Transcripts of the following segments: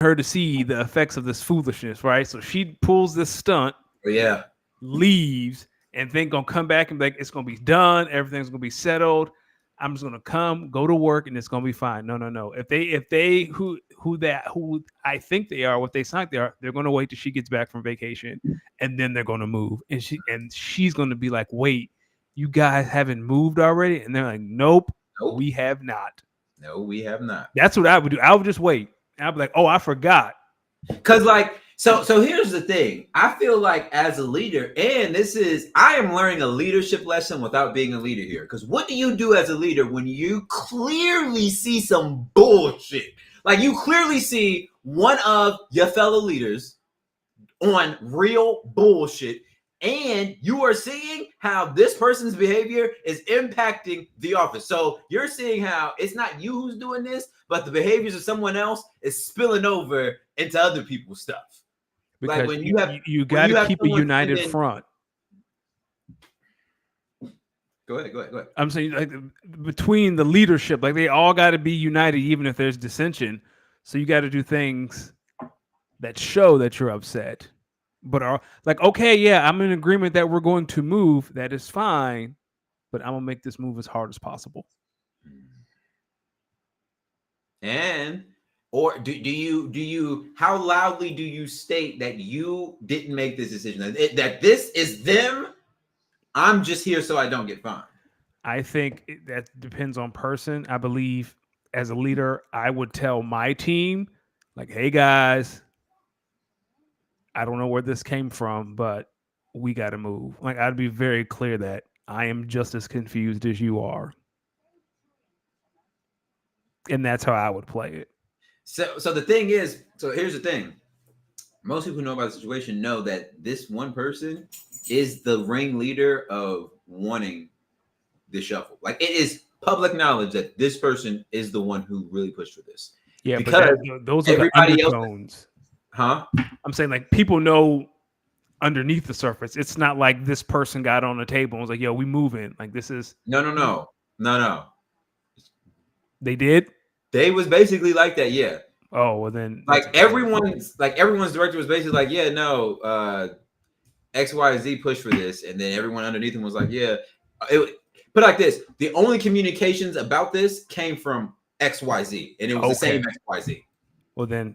her to see the effects of this foolishness, right? So she pulls this stunt, Yeah. leaves, and then gonna come back and be like, it's gonna be done, everything's gonna be settled. I'm just gonna go to work, and it's gonna be fine. No, no, no. If they who I think they are, what they think they are, they're gonna wait till she gets back from vacation, and then they're gonna move. And she's gonna be like, wait, you guys haven't moved already? And they're like, nope, Nope. we have not. No, we have not. That's what I would do. I would just wait. I'd be like, oh, I forgot. Cause like so here's the thing. I feel like as a leader, and I am learning a leadership lesson without being a leader here. Because what do you do as a leader when you clearly see some bullshit? Like you clearly see one of your fellow leaders on real bullshit, and you are seeing how this person's behavior is impacting the office. So you're seeing how it's not you who's doing this, but the behaviors of someone else is spilling over into other people's stuff. Because like when you got to keep a united spending... front. Go ahead. I'm saying like between the leadership, like they all got to be united, even if there's dissension. So you got to do things that show that you're upset, but are like, okay, yeah, I'm in agreement that we're going to move. That is fine, but I'm gonna make this move as hard as possible. And or do you how loudly do you state that you didn't make this decision, that this is them? I'm just here so I don't get fined. I think that depends on person. I believe as a leader, I would tell my team, like, hey guys, I don't know where this came from, but we got to move. Like, I'd be very clear that I am just as confused as you are. And that's how I would play it. So the thing is, so here's the thing. Most people who know about the situation know that this one person is the ringleader of wanting the shuffle. Like it is public knowledge that this person is the one who really pushed for this. Yeah, because those are the undertones. Huh? I'm saying like people know underneath the surface. It's not like this person got on the table and was like, yo, we moving. Like this is No. They did? They was basically like that, yeah. Oh, well then like everyone's director was basically like, yeah, no, XYZ pushed for this, and then everyone underneath him was like, yeah. Put like this: the only communications about this came from XYZ, and it was the same XYZ. Well, then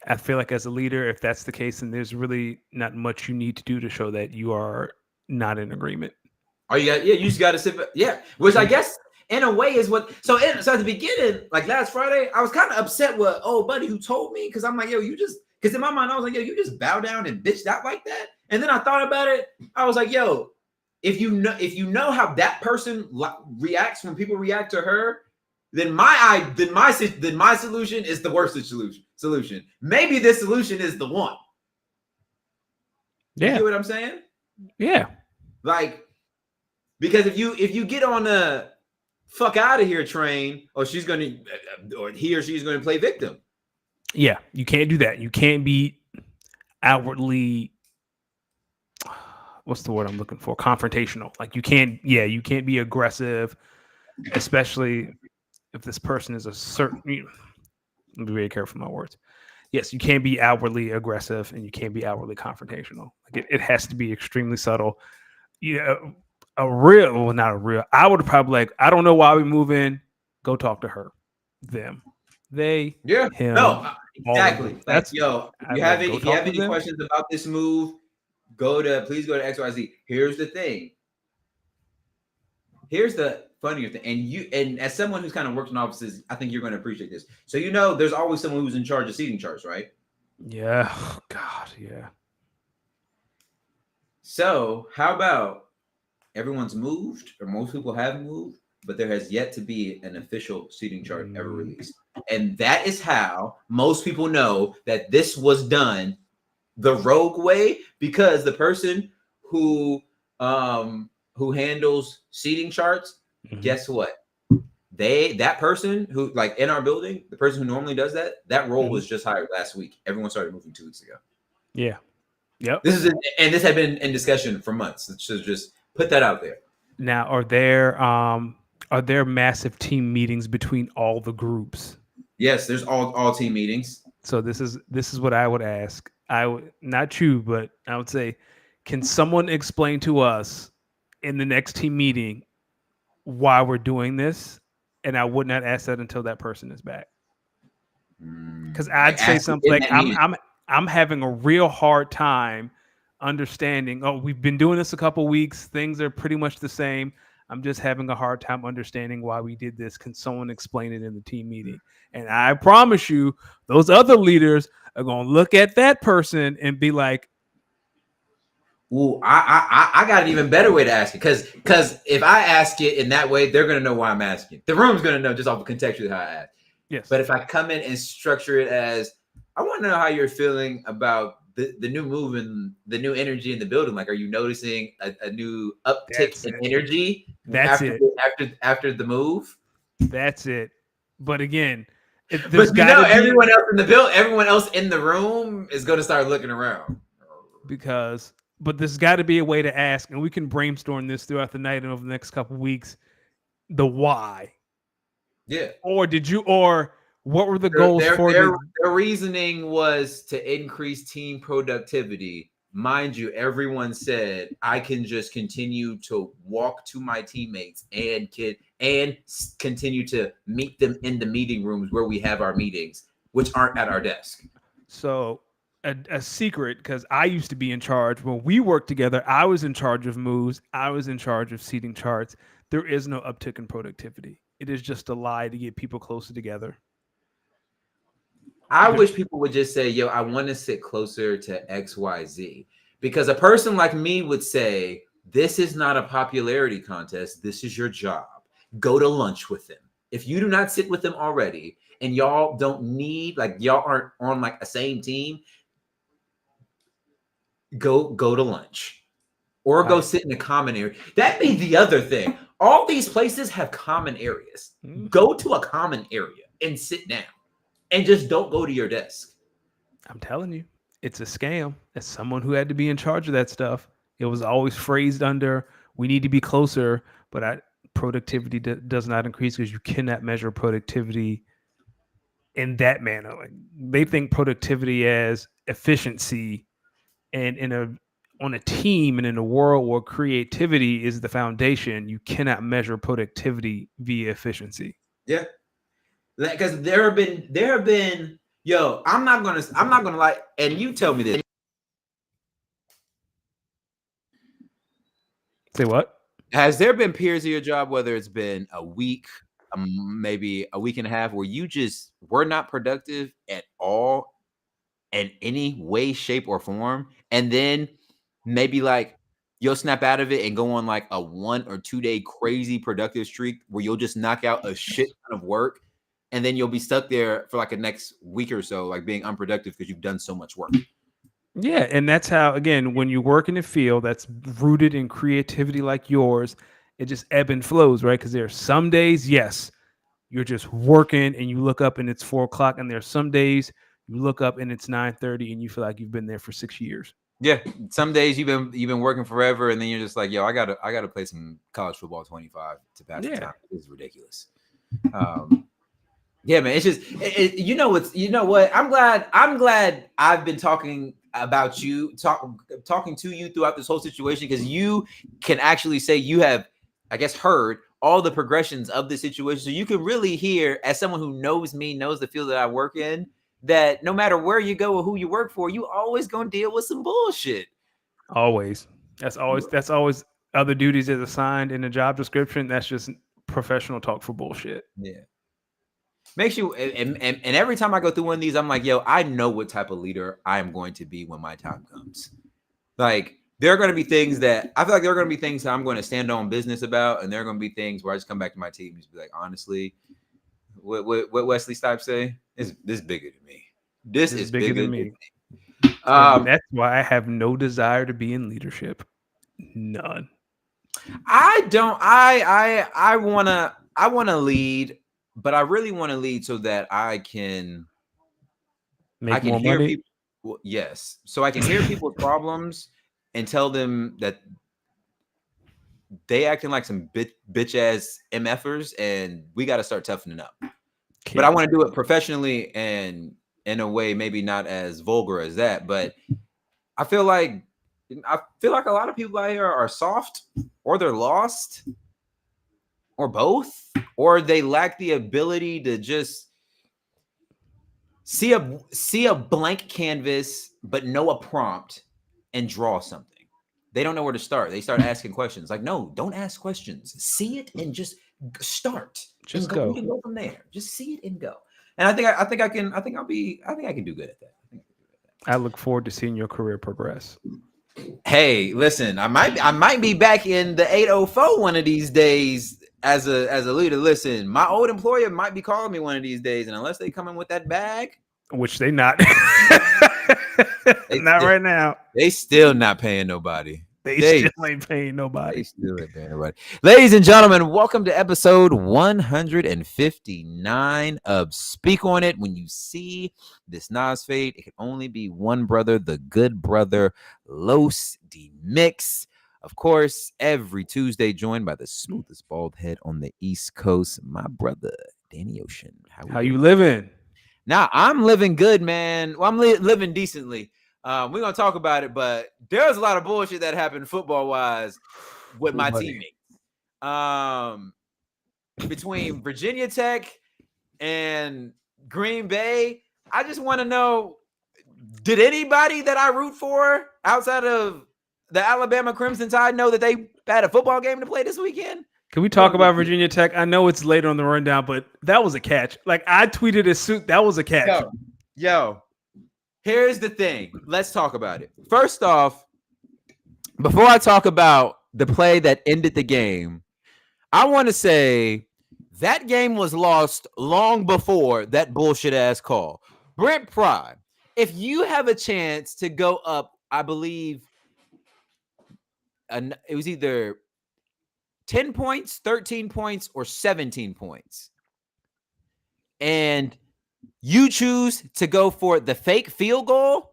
I feel like as a leader, if that's the case, then there's really not much you need to do to show that you are not in agreement. Oh, you just got to sit back. Yeah, which I guess in a way is what. So at the beginning, like last Friday, I was kind of upset with old buddy who told me, because I'm like, yo, you just, because in my mind I was like, yo, you just bow down and bitched out like that. And then I thought about it. I was like, yo, if you know how that person reacts when people react to her, then my solution is the worst solution. Maybe this solution is the one. Yeah. You get what I'm saying? Yeah. Like, because if you get on the fuck out of here train, or he or she's gonna play victim. Yeah, you can't do that. You can't be outwardly, what's the word I'm looking for? Confrontational. Like you can't be aggressive, especially if this person is a certain, I'll be very careful with my words. Yes, you can't be outwardly aggressive and you can't be outwardly confrontational. Like it has to be extremely subtle. Yeah, I would probably like, I don't know why we move in. Go talk to her. Them. They. Yeah. Him. No, exactly. Like, yo, if you have any questions about this move, please go to XYZ. Here's the thing. Here's the funnier thing. And as someone who's kind of worked in offices, I think you're going to appreciate this. So there's always someone who's in charge of seating charts, right? Yeah. Oh, God, yeah. So how about everyone's moved, or most people have moved, but there has yet to be an official seating chart ever released. And that is how most people know that this was done the rogue way, because the person who handles seating charts, guess what? That person who, like in our building, the person who normally does that role was just hired last week. Everyone started moving 2 weeks ago. Yeah. Yep. This had been in discussion for months. So just put that out there. Now, are there massive team meetings between all the groups? Yes, there's all team meetings. So this is what I would ask. I would not you, but I would say, can someone explain to us in the next team meeting why we're doing this? And I would not ask that until that person is back. Because Like I'd say ask something in like that meeting. I'm having a real hard time understanding. Oh, we've been doing this a couple weeks. Things are pretty much the same. I'm just having a hard time understanding why we did this. Can someone explain it in the team meeting? And I promise you, those other leaders are gonna look at that person and be like, Ooh, I got an even better way to ask it because if I ask it in that way, they're gonna know why I'm asking. The room's gonna know just off of contextually how I ask. yes, But if I come in and structure it as, I want to know how you're feeling about the new move and the new energy in the building. Like, are you noticing a new uptick that's in it. energy That's after it. after the move? That's it. But again, there's But got to be everyone else in the room is going to start looking around. because but there's got to be a way to ask, and we can brainstorm this throughout the night and over the next couple weeks. The why, Yeah. or what were the Their, goals their for their the? their reasoning was to increase team productivity. Mind you, everyone said I can just continue to walk to my teammates and continue to meet them in the meeting rooms where we have our meetings, which aren't at our desk. So a secret, because I used to be in charge when we worked together. I was in charge of moves. I was in charge of seating charts. There is no uptick in productivity. It is just a lie to get people closer together. I There, wish people would just say, yo, I want to sit closer to XYZ. Because a person like me would say, this is not a popularity contest. This is your job. Go to lunch with them. If you do not sit with them already and y'all don't need, like, y'all aren't on like a same team, go to lunch or go I, sit in a common area. That'd be the other thing. All these places have common areas. Go to a common area and sit down and just don't go to your desk. I'm telling you, it's a scam. As someone who had to be in charge of that stuff, it was always phrased under, we need to be closer, but productivity does not increase because you cannot measure productivity in that manner. Like they think productivity as efficiency, and in a on a team and in a world where creativity is the foundation, you cannot measure productivity via efficiency. Yeah. Because there have been yo, I'm not gonna lie, and you tell me this. Say what? Has there been periods of your job, whether it's been a week, maybe a week and a half, where you just were not productive at all in any way, shape, or form, and then maybe like you'll snap out of it and go on like a 1 or 2 day crazy productive streak where you'll just knock out a shit ton of work, and then you'll be stuck there for like a next week or so, like being unproductive because you've done so much work. Yeah, and that's how again when you work in a field that's rooted in creativity like yours, it just ebb and flows, right? Because there are some days, yes, you're just working and you look up and it's 4 o'clock, and there are some days you look up and it's 9:30 and you feel like you've been there for 6 years. Yeah, some days you've been working forever, and then you're just like, yo, I gotta play some college football 25 to pass the Yeah, time. This is ridiculous. Yeah, man, it's just you know what? I'm glad I've been talking about you, talking to you throughout this whole situation because you can actually say you have, I guess, heard all the progressions of the situation, so you can really hear, as someone who knows me, knows the field that I work in, that no matter where you go or who you work for, you always gonna deal with some bullshit. always. That's always other duties is assigned in the job description. That's just professional talk for bullshit. Yeah. Makes you and every time I go through one of these, I'm like, yo, I know what type of leader I am going to be when my time comes. Like, there are going to be things that I feel like there are going to be things that I'm going to stand on business about, and there are going to be things where I just come back to my team and just be like, honestly, what Wesley Stipes say is this bigger than me. This is bigger than me. And that's why I have no desire to be in leadership. None. I don't. I wanna lead, but I really want to lead so that I can Make more hear money. people. Well, yes, so I can hear people's problems and tell them that they acting like some bitch ass mfers, and we got to start toughening up. but I want to do it professionally and in a way maybe not as vulgar as that. But I feel like a lot of people out here are soft, or they're lost, or both, or they lack the ability to just see a blank canvas but know a prompt and draw something. They don't know where to start. They start asking questions. Like, no, don't ask questions. See it and just start. Just and go. We can go from there. Just see it and go. And I think I can do good at that. I look forward to seeing your career progress. Hey, listen, I might be back in the 804 one of these days as a leader. Listen, my old employer might be calling me one of these days, and unless they come in with that bag, which they not, right now. They still not paying nobody. They still ain't paying nobody. They still ain't paying nobody. Ladies and gentlemen, welcome to episode 159 of Speak On It. When you see this Nas fade, it can only be one brother, the good brother, Los D Mix. Of course, every Tuesday, joined by the smoothest bald head on the East Coast, my brother, Danny Ocean. How you living? Now, I'm living good, man. Well, I'm living decently. We're going to talk about it, but there's a lot of bullshit that happened football-wise with my teammates. Between Virginia Tech and Green Bay, I just want to know, did anybody that I root for outside of the Alabama Crimson Tide know that they had a football game to play this weekend? Can we talk about Virginia Tech? I know it's later on the rundown, but that was a catch. Like, I tweeted a suit. That was a catch. Yo. Here's the thing. Let's talk about it. First off, before I talk about the play that ended the game, I want to say that game was lost long before that bullshit ass call. Brent Pry, if you have a chance to go up, I believe it was either 10 points, 13 points, or 17 points, and you choose to go for the fake field goal,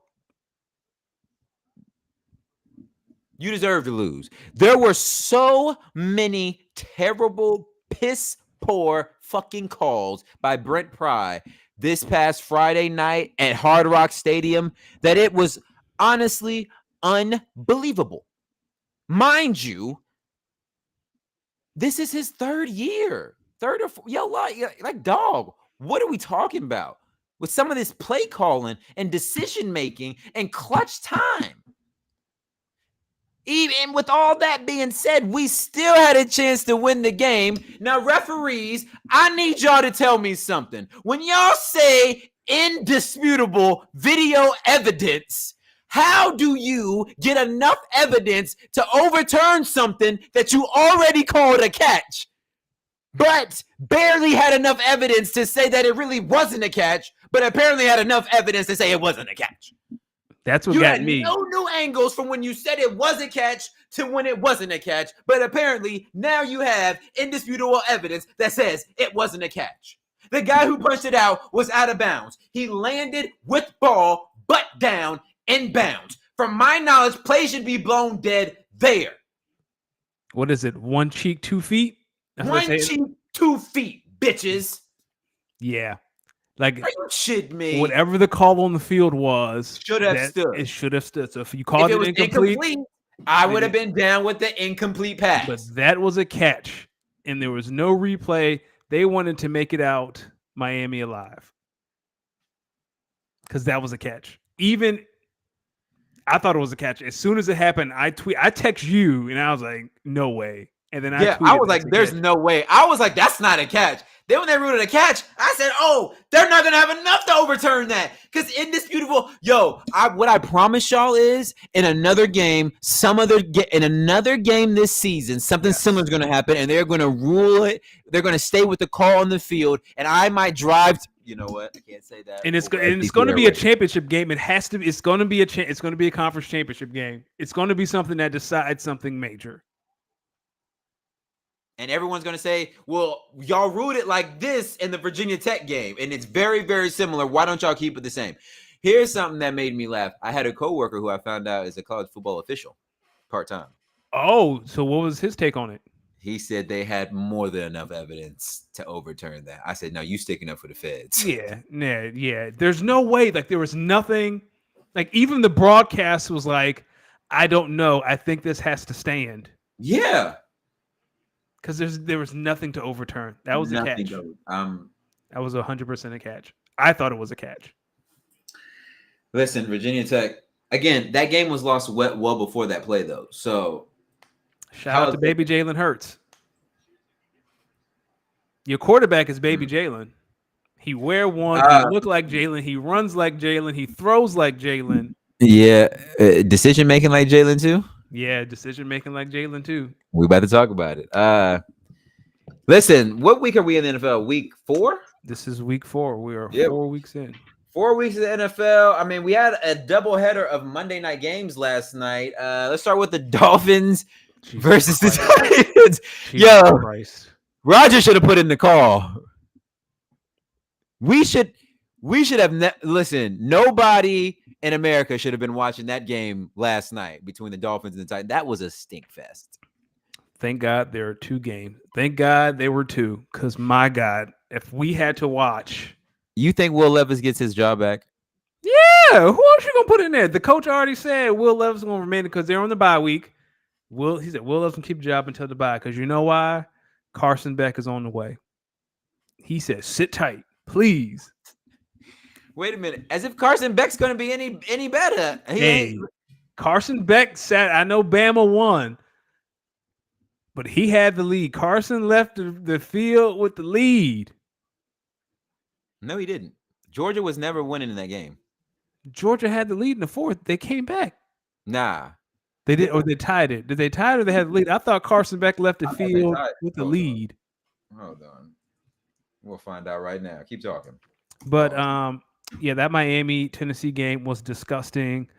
you deserve to lose. There were so many terrible, piss poor fucking calls by Brent Pry this past Friday night at Hard Rock Stadium that it was honestly unbelievable. Mind you, this is his third year. Third or fourth. Yo, like dog. What are we talking about with some of this play calling and decision making and clutch time? Even with all that being said, we still had a chance to win the game. Now, referees, I need y'all to tell me something. When y'all say indisputable video evidence, how do you get enough evidence to overturn something that you already called a catch, but barely had enough evidence to say that it really wasn't a catch, but apparently had enough evidence to say it wasn't a catch? That's what got me. No new angles from when you said it was a catch to when it wasn't a catch, but apparently now you have indisputable evidence that says it wasn't a catch. The guy who punched it out was out of bounds. He landed with ball, butt down, in bounds. From my knowledge, play should be blown dead there. What is it? 1 cheek, 2 feet? One cheek, 2 feet, bitches. Yeah. Like, are you shit me? Whatever the call on the field was, should have stood. It should have stood. So if you called it incomplete, I would have been down with the incomplete pass. But that was a catch, and there was no replay. They wanted to make it out Miami alive because that was a catch. Even I thought it was a catch. As soon as it happened, I text you, and I was like, "No way!" And then I was like, "There's no way." I was like, "That's not a catch." Then when they ruled it a catch, I said, "Oh, they're not gonna have enough to overturn that because indisputable." Yo, what I promise y'all is in another game, in another game this season, something similar is gonna happen, and they're gonna rule it. They're gonna stay with the call on the field, and I might drive. You know what? I can't say that. And it's going to be a championship game. It has to be. It's going to be it's going to be a conference championship game. It's going to be something that decides something major. And everyone's going to say, well, y'all ruled it like this in the Virginia Tech game. And it's very, very similar. Why don't y'all keep it the same? Here's something that made me laugh. I had a coworker who I found out is a college football official part-time. Oh, so what was his take on it? He said they had more than enough evidence to overturn that. I said, no, you sticking up for the feds. Yeah. There's no way. Like, there was nothing. Like, even the broadcast was like, I don't know. I think this has to stand. Yeah. Because there was nothing to overturn. That was a Nothing catch. goes. That was 100% a catch. I thought it was a catch. Listen, Virginia Tech, again, that game was lost well before that play, though. So, shout out to baby Jalen Hurts. Your quarterback is baby Jalen. He wear one. He look like Jalen. He runs like Jalen. He throws like Jalen. Yeah. Decision making like Jalen, too? Yeah, decision making like Jalen, too. We about to talk about it. Listen, what week are we in the NFL? Week 4? This is week 4. We are 4 weeks in. 4 weeks of the NFL. I mean, we had a doubleheader of Monday night games last night. Let's start with the Dolphins versus the Titans. Yo, Christ. Roger should have put in the call. We should have listen. Nobody in America should have been watching that game last night between the Dolphins and the Titans. That was a stink fest. Thank God there are 2 games. Thank God there were 2. Because my God, if we had to watch. You think Will Levis gets his job back? Yeah. Who else you gonna put in there? The coach already said Will Levis is gonna remain because they're on the bye week. He said Will Levis can keep the job until the bye because you know why? Carson Beck is on the way. He said, "Sit tight, please." Wait a minute. As if Carson Beck's going to be any better. Carson Beck said, I know Bama won, but he had the lead. Carson left the field with the lead. No, he didn't. Georgia was never winning in that game. Georgia had the lead in the 4th. They came back. Nah. They did, or they tied it. Did they tie it or they had the lead? I thought Carson Beck left the field with the lead. Hold on. We'll find out right now. Keep talking. But yeah, that Miami-Tennessee game was disgusting.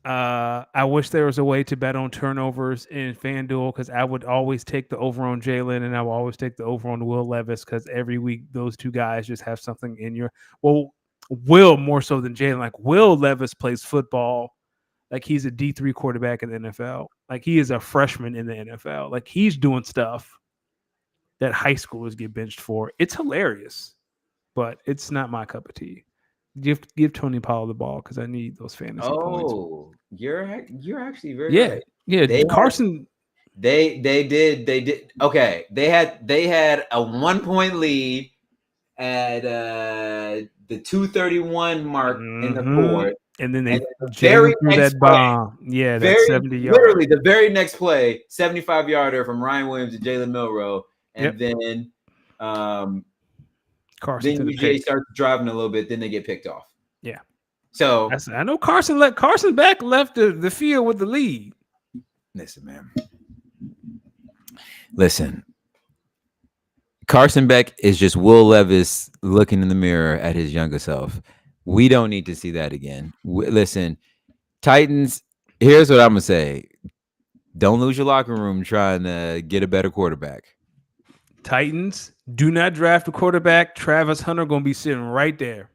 I wish there was a way to bet on turnovers in FanDuel because I would always take the over on Jalen and I will always take the over on Will Levis because every week those 2 guys just have something in your – well, Will more so than Jalen. Like, Will Levis plays football like he's a D3 quarterback in the NFL. Like, he is a freshman in the NFL. Like, he's doing stuff that high schoolers get benched for. It's hilarious, but it's not my cup of tea. Give Tony Powell the ball because I need those fantasy points. Oh, you're actually very right. Yeah. Carson. They did. Okay, they had a 1-point lead at the 2:31 mark in the 4th, and then they threw that bomb. Yeah, that's 70 yards. Literally, the very next play, 75-yarder from Ryan Williams and Jalen Milroe, and then Carson then UGA starts driving a little bit, then they get picked off. Yeah. So I know Carson Beck left the field with the lead. Listen, man. Listen. Carson Beck is just Will Levis looking in the mirror at his younger self. We don't need to see that again. Listen, Titans, here's what I'm going to say. Don't lose your locker room trying to get a better quarterback. Titans, do not draft a quarterback. Travis Hunter going to be sitting right there.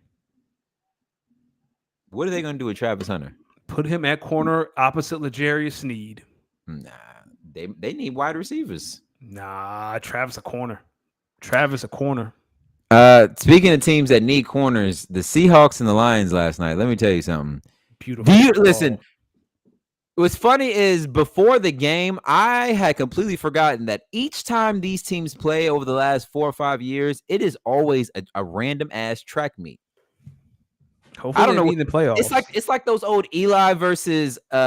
What are they going to do with Travis Hunter? Put him at corner opposite L'Jarius Sneed. Nah, they need wide receivers. Nah, Travis a corner. Speaking of teams that need corners, the Seahawks and the Lions last night. Let me tell you something. Beautiful. Listen? What's funny is before the game, I had completely forgotten that each time these teams play over the last 4 or 5 years, it is always a random ass track meet. Hopefully, I don't know in the playoffs. It's like those old Eli versus Drew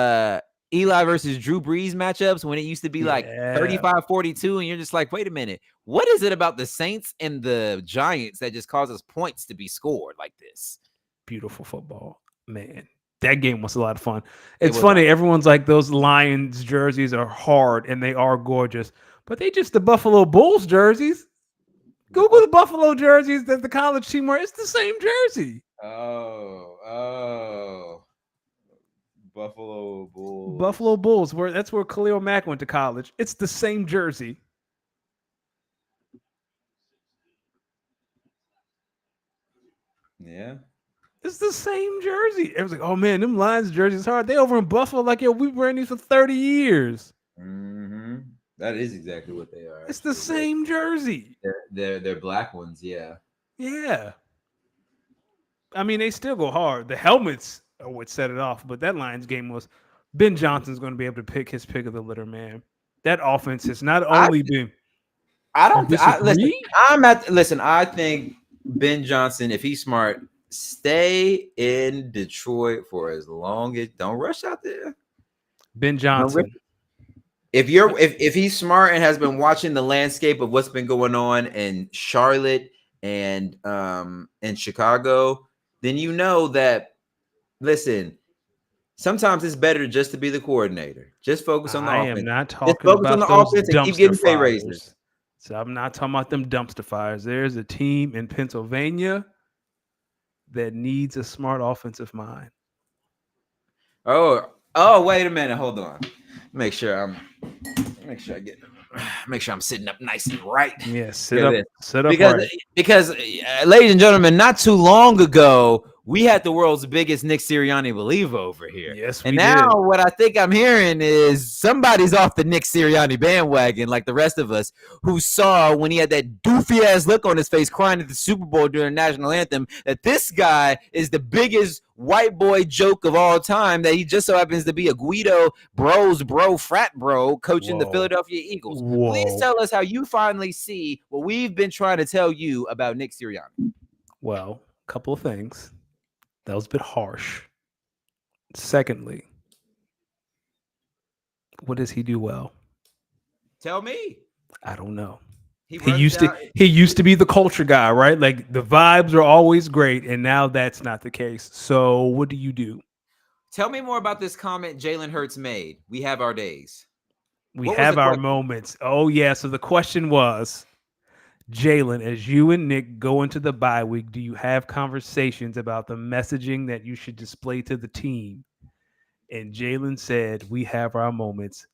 Brees matchups when it used to be like 35-42, and you're just like, wait a minute, what is it about the Saints and the Giants that just causes points to be scored like this? Beautiful football, man. That game was a lot of fun. It's funny. Everyone's like, those Lions jerseys are hard and they are gorgeous, but they just the Buffalo Bulls jerseys. Google the Buffalo jerseys that the college team wear. It's the same jersey. Oh. Buffalo Bulls. Buffalo Bulls. That's where Khalil Mack went to college. It's the same jersey. Yeah. It's the same jersey. It was like, oh man, them Lions jerseys hard. They over in Buffalo, like, yo, we've wearing these for 30 years. Mm-hmm. That is exactly what they are. It's the Actually, same jersey. they're black ones. Yeah. Yeah. I mean, they still go hard. The helmets are what set it off, but that Lions game was Ben Johnson's going to be able to pick his pick of the litter, man. That offense has not I only been. I You don't listen. disagree? Listen. I think Ben Johnson, if he's smart, stay in Detroit for as long as don't rush out there. Ben Don't rush. Johnson. If he's smart and has been watching the landscape of what's been going on in Charlotte and in Chicago, then you know that. Listen, sometimes it's better just to be the coordinator. Just focus on the I am offense. not Just talking focus on about the those offense and keep dumpster getting pay raises. fires. So I'm not talking about them dumpster fires. There's a team in Pennsylvania that needs a smart offensive mind. Oh, wait a minute. Hold on. Make sure I'm sitting up nice and right. Yeah, sit up Because right. because ladies and gentlemen, not too long ago, we had the world's biggest Nick Sirianni believer over here. Yes, and we now did. what I think I'm hearing is somebody's off the Nick Sirianni bandwagon, like the rest of us, who saw when he had that doofy ass look on his face crying at the Super Bowl during the national anthem that this guy is the biggest white boy joke of all time, that he just so happens to be a Guido frat bro coaching the Philadelphia Eagles. Please tell us how you finally see what we've been trying to tell you about Nick Sirianni. Well, a couple of things. That was a bit harsh. Secondly, what does he do well? Tell me. I don't know. He used to be the culture guy, right? Like the vibes are always great, and now that's not the case. So what do you do? Tell me more about this comment Jalen Hurts made. We have our days. We have our moments. Oh yeah. So the question was, Jalen, as you and Nick go into the bye week, do you have conversations about the messaging that you should display to the team? And Jalen said, we have our moments.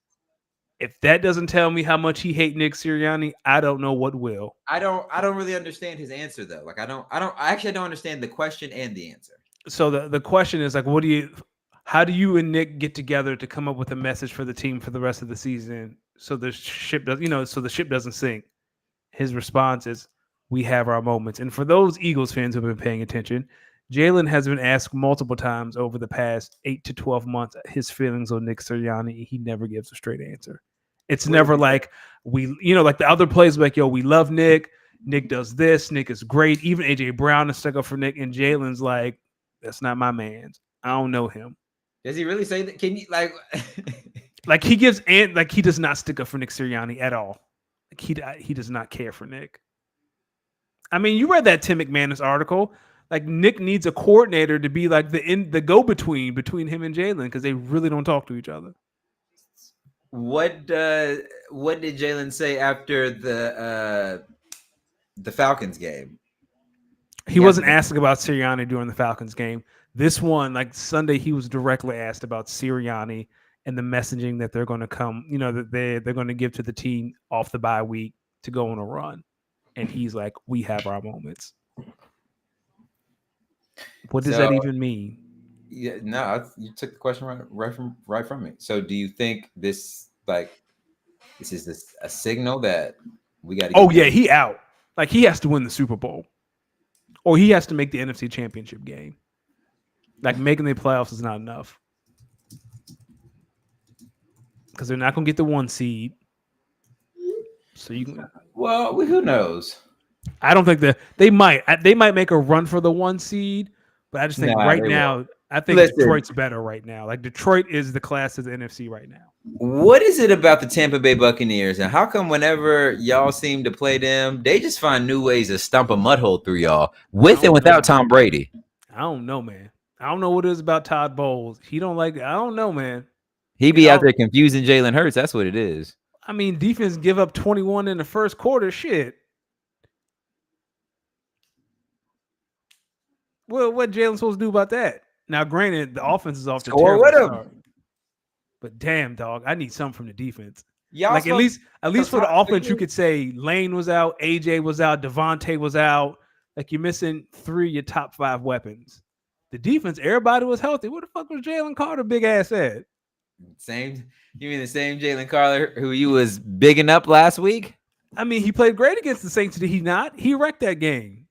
If that doesn't tell me how much he hates Nick Sirianni, I don't know what will. I don't really understand his answer though. Like I don't understand the question and the answer. So the question is like, how do you and Nick get together to come up with a message for the team for the rest of the season so the ship doesn't sink? His response is, we have our moments. And for those Eagles fans who have been paying attention, Jalen has been asked multiple times over the past 8 to 12 months his feelings on Nick Sirianni. He never gives a straight answer. It's never like like the other players like, yo, we love Nick. Nick does this. Nick is great. Even AJ Brown is stuck up for Nick. And Jalen's like, that's not my man. I don't know him. Does he really say that? Can you like he gives he does not stick up for Nick Sirianni at all. Like he does not care for Nick. I mean, you read that Tim McManus article. Like Nick needs a coordinator to be like the go-between between him and Jalen because they really don't talk to each other. What did Jalen say after the Falcons game? He wasn't asking about Sirianni during the Falcons game. This one, like Sunday, he was directly asked about Sirianni and the messaging that they're going to that they're going to give to the team off the bye week to go on a run. And he's like, we have our moments. What does that even mean? Yeah, no, you took the question right from me. So do you think this is a signal that we got to Oh, yeah, he out. Like he has to win the Super Bowl. Or he has to make the NFC Championship game. Like making the playoffs is not enough. Because they're not going to get the 1 seed. So you can. Well, who knows? I don't think that they might make a run for the 1 seed, but I just think now, I think Detroit's better right now. Like Detroit is the class of the NFC right now. What is it about the Tampa Bay Buccaneers, and how come whenever y'all seem to play them, they just find new ways to stump a mud hole through y'all with and without Tom Brady? I don't know, man. I don't know what it is about Todd Bowles. He don't like it. I don't know, man. He be out there confusing Jalen Hurts. That's what it is. I mean, defense give up 21 in the first quarter. Shit. Well, what Jalen's supposed to do about that? Now, granted, the offense is off the terrible start. But damn, dog, I need something from the defense. Like at least for the offense, you could say Lane was out, AJ was out, Devontae was out. Like you're missing 3 of your top 5 weapons. The defense, everybody was healthy. Where the fuck was Jalen Carter big ass at? Same. You mean the same Jalen Carter who you was bigging up last week? I mean, he played great against the Saints. Did he not? He wrecked that game.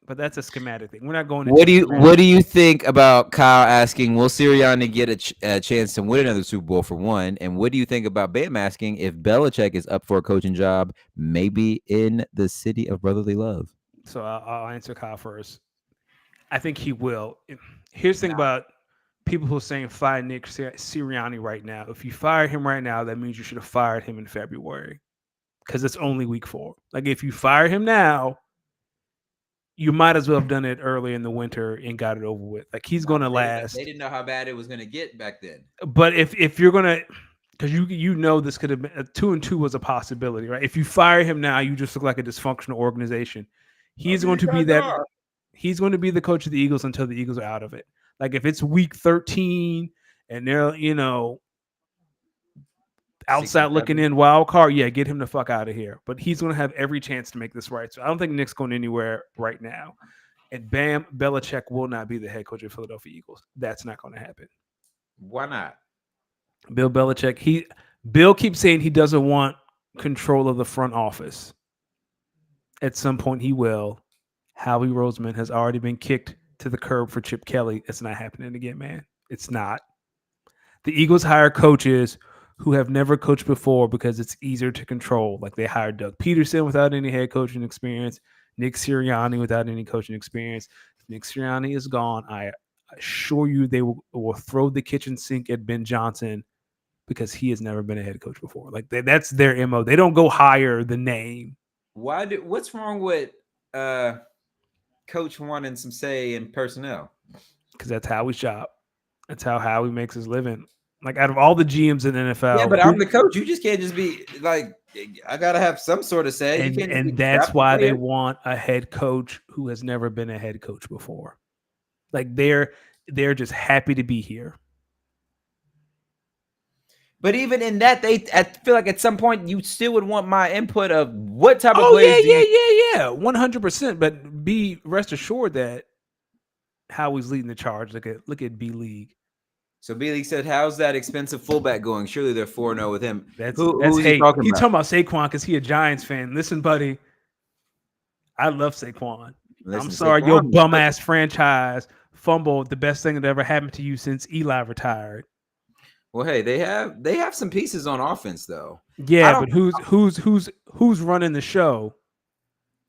But that's a schematic thing. We're not going into What schematic. do you think about Kyle asking, will Sirianni get a chance to win another Super Bowl for one? And what do you think about Bam asking if Belichick is up for a coaching job, maybe in the city of brotherly love? So I'll answer Kyle first. I think he will. Here's the thing about people who are saying fire Nick Sirianni right now. If you fire him right now, that means you should have fired him in February because it's only week 4. Like if you fire him now, you might as well have done it early in the winter and got it over with. Like he's going to last. They didn't know how bad it was going to get back then. But if you're going to, because you know this could have been 2-2 was a possibility, right? If you fire him now, you just look like a dysfunctional organization. He's going to be that. He's going to be the coach of the Eagles until the Eagles are out of it. Like if it's week 13 and they're outside looking in wild card, yeah, get him the fuck out of here. But he's going to have every chance to make this right. So I don't think Nick's going anywhere right now. And Bam, Belichick will not be the head coach of Philadelphia Eagles. That's not going to happen. Why not? Bill Belichick, Bill keeps saying he doesn't want control of the front office. At some point he will. Howie Roseman has already been kicked to the curb for Chip Kelly. It's not happening again, man. It's not. The Eagles hire coaches who have never coached before because it's easier to control. Like they hired Doug Peterson without any head coaching experience, Nick Sirianni without any coaching experience. Nick Sirianni is gone. I assure you they will throw the kitchen sink at Ben Johnson because he has never been a head coach before. Like that's their MO. They don't go hire the name. What's wrong with coach wanting some say in personnel? Because that's how we shop. That's how Howie makes his living. Like out of all the GMs in the NFL, yeah, but I'm the coach. You just can't just be like, I gotta have some sort of say. And that's why they want a head coach who has never been a head coach before. Like they're just happy to be here. But even in that, I feel like at some point you still would want my input of what type of players. Yeah, 100%. But be rest assured that Howie's leading the charge. Look at B League. So B League said, "How's that expensive fullback going? Surely they're 4-0 with him." That's hate. He's talking about Saquon because he a Giants fan. Listen, buddy, I love Saquon. I'm sorry, your bum ass franchise fumbled the best thing that ever happened to you since Eli retired. Well, hey, they have some pieces on offense though. Yeah, but who's running the show?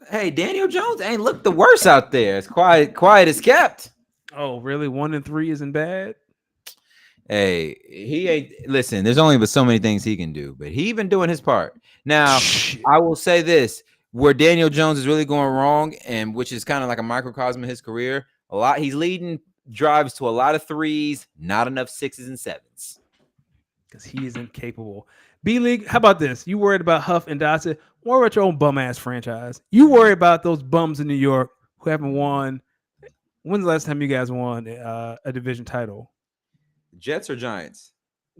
Hey, Daniel Jones ain't looked the worst out there. It's quiet as kept. Oh, really? 1-3 isn't bad. Hey, he ain't. Listen, there's only but so many things he can do, but he been doing his part. Now, I will say this: where Daniel Jones is really going wrong, and which is kind of like a microcosm of his career, he's leading drives to a lot of threes, not enough 6s and 7s. Because he isn't capable. B League, how about this? You worried about Huff and Dotson? Worry about your own bum ass franchise. You worry about those bums in New York who haven't won. When's the last time you guys won a division title? Jets or Giants?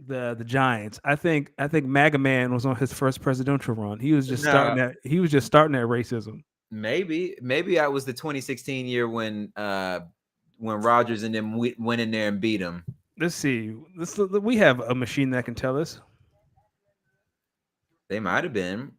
The Giants. I think MAGA Man was on his first presidential run. He was just starting that racism. Maybe I was the 2016 year when Rodgers and them went in there and beat him. Let's see. We have a machine that can tell us. They might have been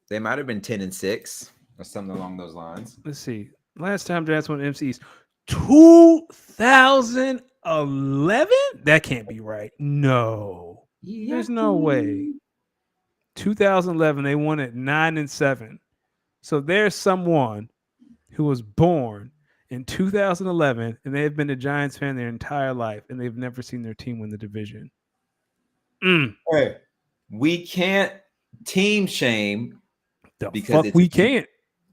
10-6 or something along those lines. Let's see. Last time Giants won MCs, 2011. That can't be right. No, there's no way. 2011, they won at 9-7. So there's someone who was born in 2011, and they've been a Giants fan their entire life, and they've never seen their team win the division. Hey, we can't team shame because we can't.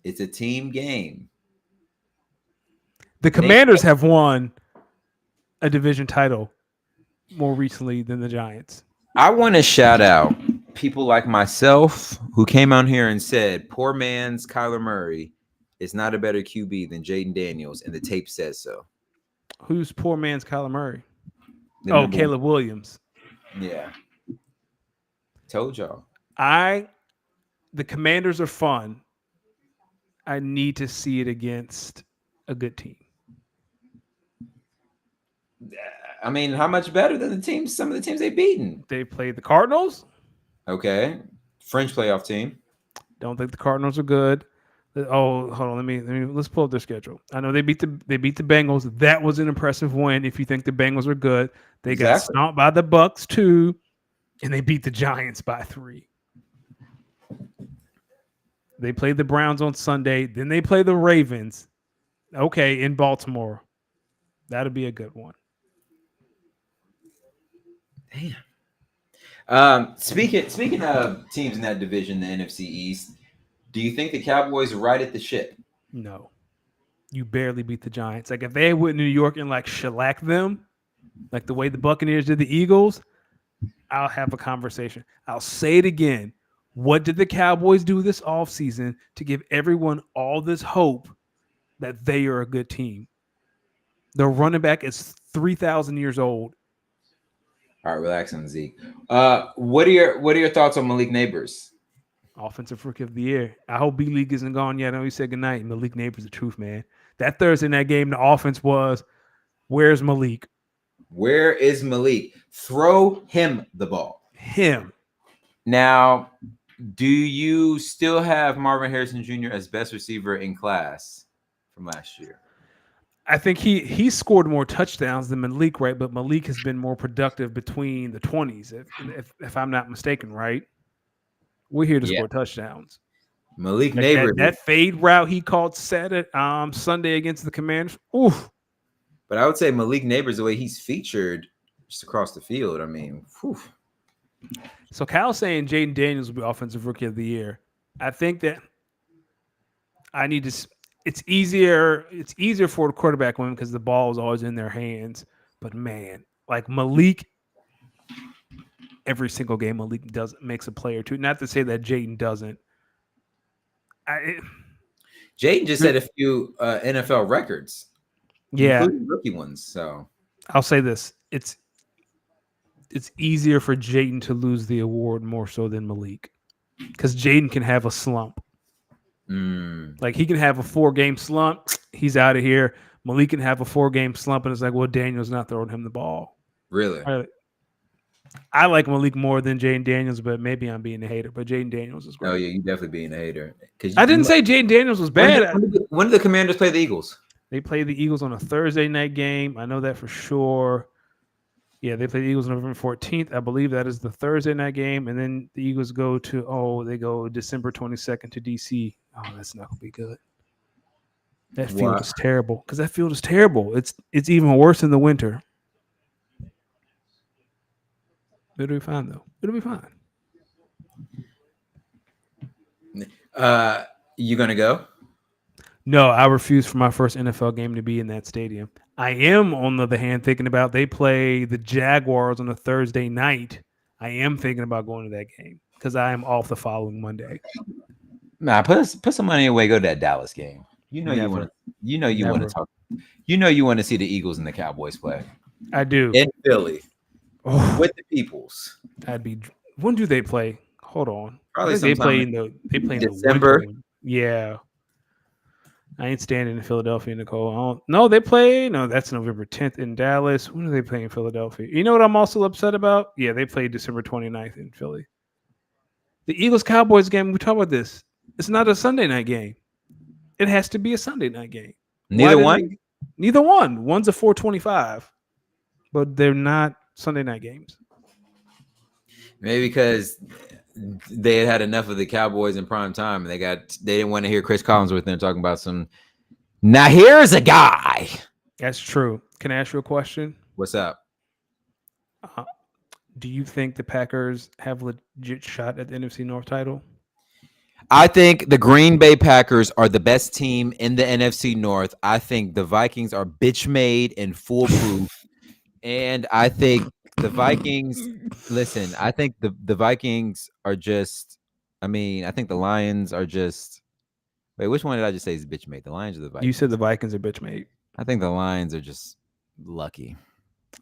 It's a team game. The Commanders have won a division title more recently than the Giants. I want to shout out people like myself who came out here and said, poor man's Kyler Murray is not a better QB than Jaden Daniels, and the tape says so. Who's poor man's Kyler Murray? Caleb Williams. Yeah. Told y'all. The Commanders are fun. I need to see it against a good team. I mean, how much better than the teams? Some of the teams they've beaten. They played the Cardinals. Okay, French playoff team. Don't think the Cardinals are good. Oh, hold on. Let's pull up their schedule. I know they beat the Bengals. That was an impressive win. If you think the Bengals are good, they got Exactly. stomped by the Bucks too, and they beat the Giants by 3. They played the Browns on Sunday. Then they play the Ravens. Okay, in Baltimore. That'll be a good one. Damn. Speaking of teams in that division, the NFC East, do you think the Cowboys righted the ship? No. You barely beat the Giants. Like if they went to New York and like shellacked them, like the way the Buccaneers did the Eagles, I'll have a conversation. I'll say it again. What did the Cowboys do this offseason to give everyone all this hope that they are a good team? Their running back is 3,000 years old. All right, relax on Zeke. What are your thoughts on Malik Neighbors? Offensive Rookie of the Year. I hope B League isn't gone yet. I know he said goodnight. Malik Neighbors, the truth, man. That Thursday night game, the offense was, where's Malik? Where is Malik? Throw him the ball. Him. Now, do you still have Marvin Harrison Jr. as best receiver in class from last year? I think he scored more touchdowns than Malik, right? But Malik has been more productive between the 20s, if I'm not mistaken, right? We're here to score touchdowns. Malik Neighbors. That fade route he called Saturday, Sunday against the Commanders. Oof. But I would say Malik Neighbors, the way he's featured just across the field, I mean, whew. So Kyle's saying Jaden Daniels will be Offensive Rookie of the Year. I think that I need to. It's easier for the quarterback win because the ball is always in their hands. But man, like Malik, every single game Malik makes a play or two. Not to say that Jaden doesn't. Jaden just had a few NFL records, including rookie ones. So I'll say this: it's easier for Jaden to lose the award more so than Malik, because Jaden can have a slump. Like he can have a 4-game slump, he's out of here. Malik can have a 4-game slump, and it's like, well, Daniel's not throwing him the ball. Really? I like Malik more than Jaden Daniels, but maybe I'm being a hater. But Jaden Daniels is great. Oh yeah, you definitely being a hater. I didn't say Jaden Daniels was bad. When did the Commanders play the Eagles? They played the Eagles on a Thursday night game. I know that for sure. Yeah, they play the Eagles on November 14th. I believe that is the Thursday night game. And then the Eagles go December 22nd to D.C. Oh, that's not going to be good. That field is terrible. Because that field is terrible. It's even worse in the winter. It'll be fine, though. It'll be fine. You going to go? No, I refuse for my first NFL game to be in that stadium. I am, on the other hand, thinking about they play the Jaguars on a Thursday night. I am thinking about going to that game because I am off the following Monday. Nah, put some money away. Go to that Dallas game. You know you want to talk. You know you want to see the Eagles and the Cowboys play. I do in Philly with the Peoples. When do they play? Hold on. Probably they play in December. Yeah. I ain't standing in Philadelphia, Nicole. That's November 10th in Dallas. When do they play in Philadelphia? You know what I'm also upset about? Yeah, they played December 29th in Philly. The Eagles-Cowboys game, we talk about this. It's not a Sunday night game. It has to be a Sunday night game. Neither one? Neither one. One's a 4:25, but they're not Sunday night games. Maybe because they had enough of the Cowboys in prime time, and they didn't want to hear Chris Collinsworth there talking about some. Now here's a guy. That's true. Can I ask you a question? What's up? Do you think the Packers have a legit shot at the NFC North title? I think the Green Bay Packers are the best team in the NFC North. I think the Vikings are bitch made and foolproof, and I think the Vikings. Listen, I think the Vikings are just. I mean, I think the Lions are just. Wait, which one did I just say is bitch made? The Lions or the Vikings? You said the Vikings are bitch made. I think the Lions are just lucky.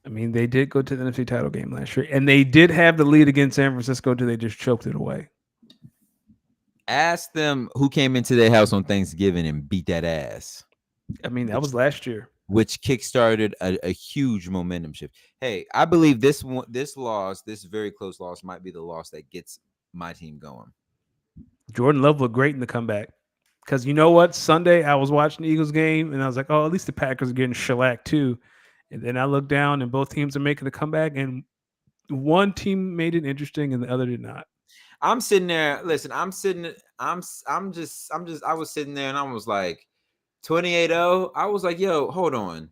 I mean, they did go to the NFC title game last year, and they did have the lead against San Francisco until they just choked it away. Ask them who came into their house on Thanksgiving and beat that ass. I mean, that was last year. which kickstarted a huge momentum shift. Hey, I believe this loss, this very close loss, might be the loss that gets my team going. Jordan Love looked great in the comeback. Because you know what? Sunday, I was watching the Eagles game, and I was like, oh, at least the Packers are getting shellacked too. And then I looked down, and both teams are making a comeback, and one team made it interesting, and the other did not. I'm sitting there. Listen, I'm sitting. I'm just. I was sitting there, and I was like, 28-0. I was like, yo, hold on.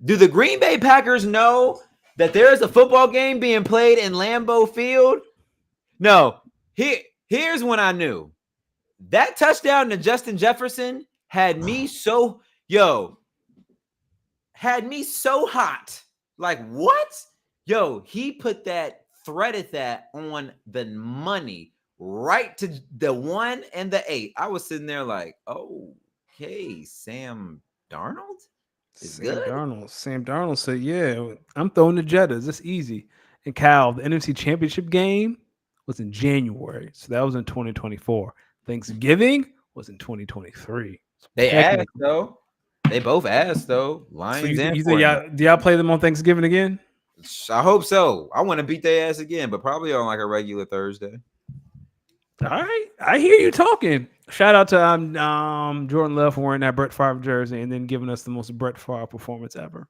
Do the Green Bay Packers know that there is a football game being played in Lambeau Field? No. Here's when I knew. That touchdown to Justin Jefferson had me so hot. Like, what? Yo, he put threaded that on the money right to the 1 and the 8. I was sitting there like, okay, Sam Darnold is good. Sam Darnold said, yeah, I'm throwing the Jettas. It's easy. And Kyle, the NFC Championship game was in January. So that was in 2024. Thanksgiving was in 2023. So they asked, though. They both asked, though. Lions so you think do y'all play them on Thanksgiving again? I hope so. I want to beat their ass again, but probably on like a regular Thursday. All right. I hear you talking. Shout out to Jordan Love for wearing that Brett Favre jersey and then giving us the most Brett Favre performance ever.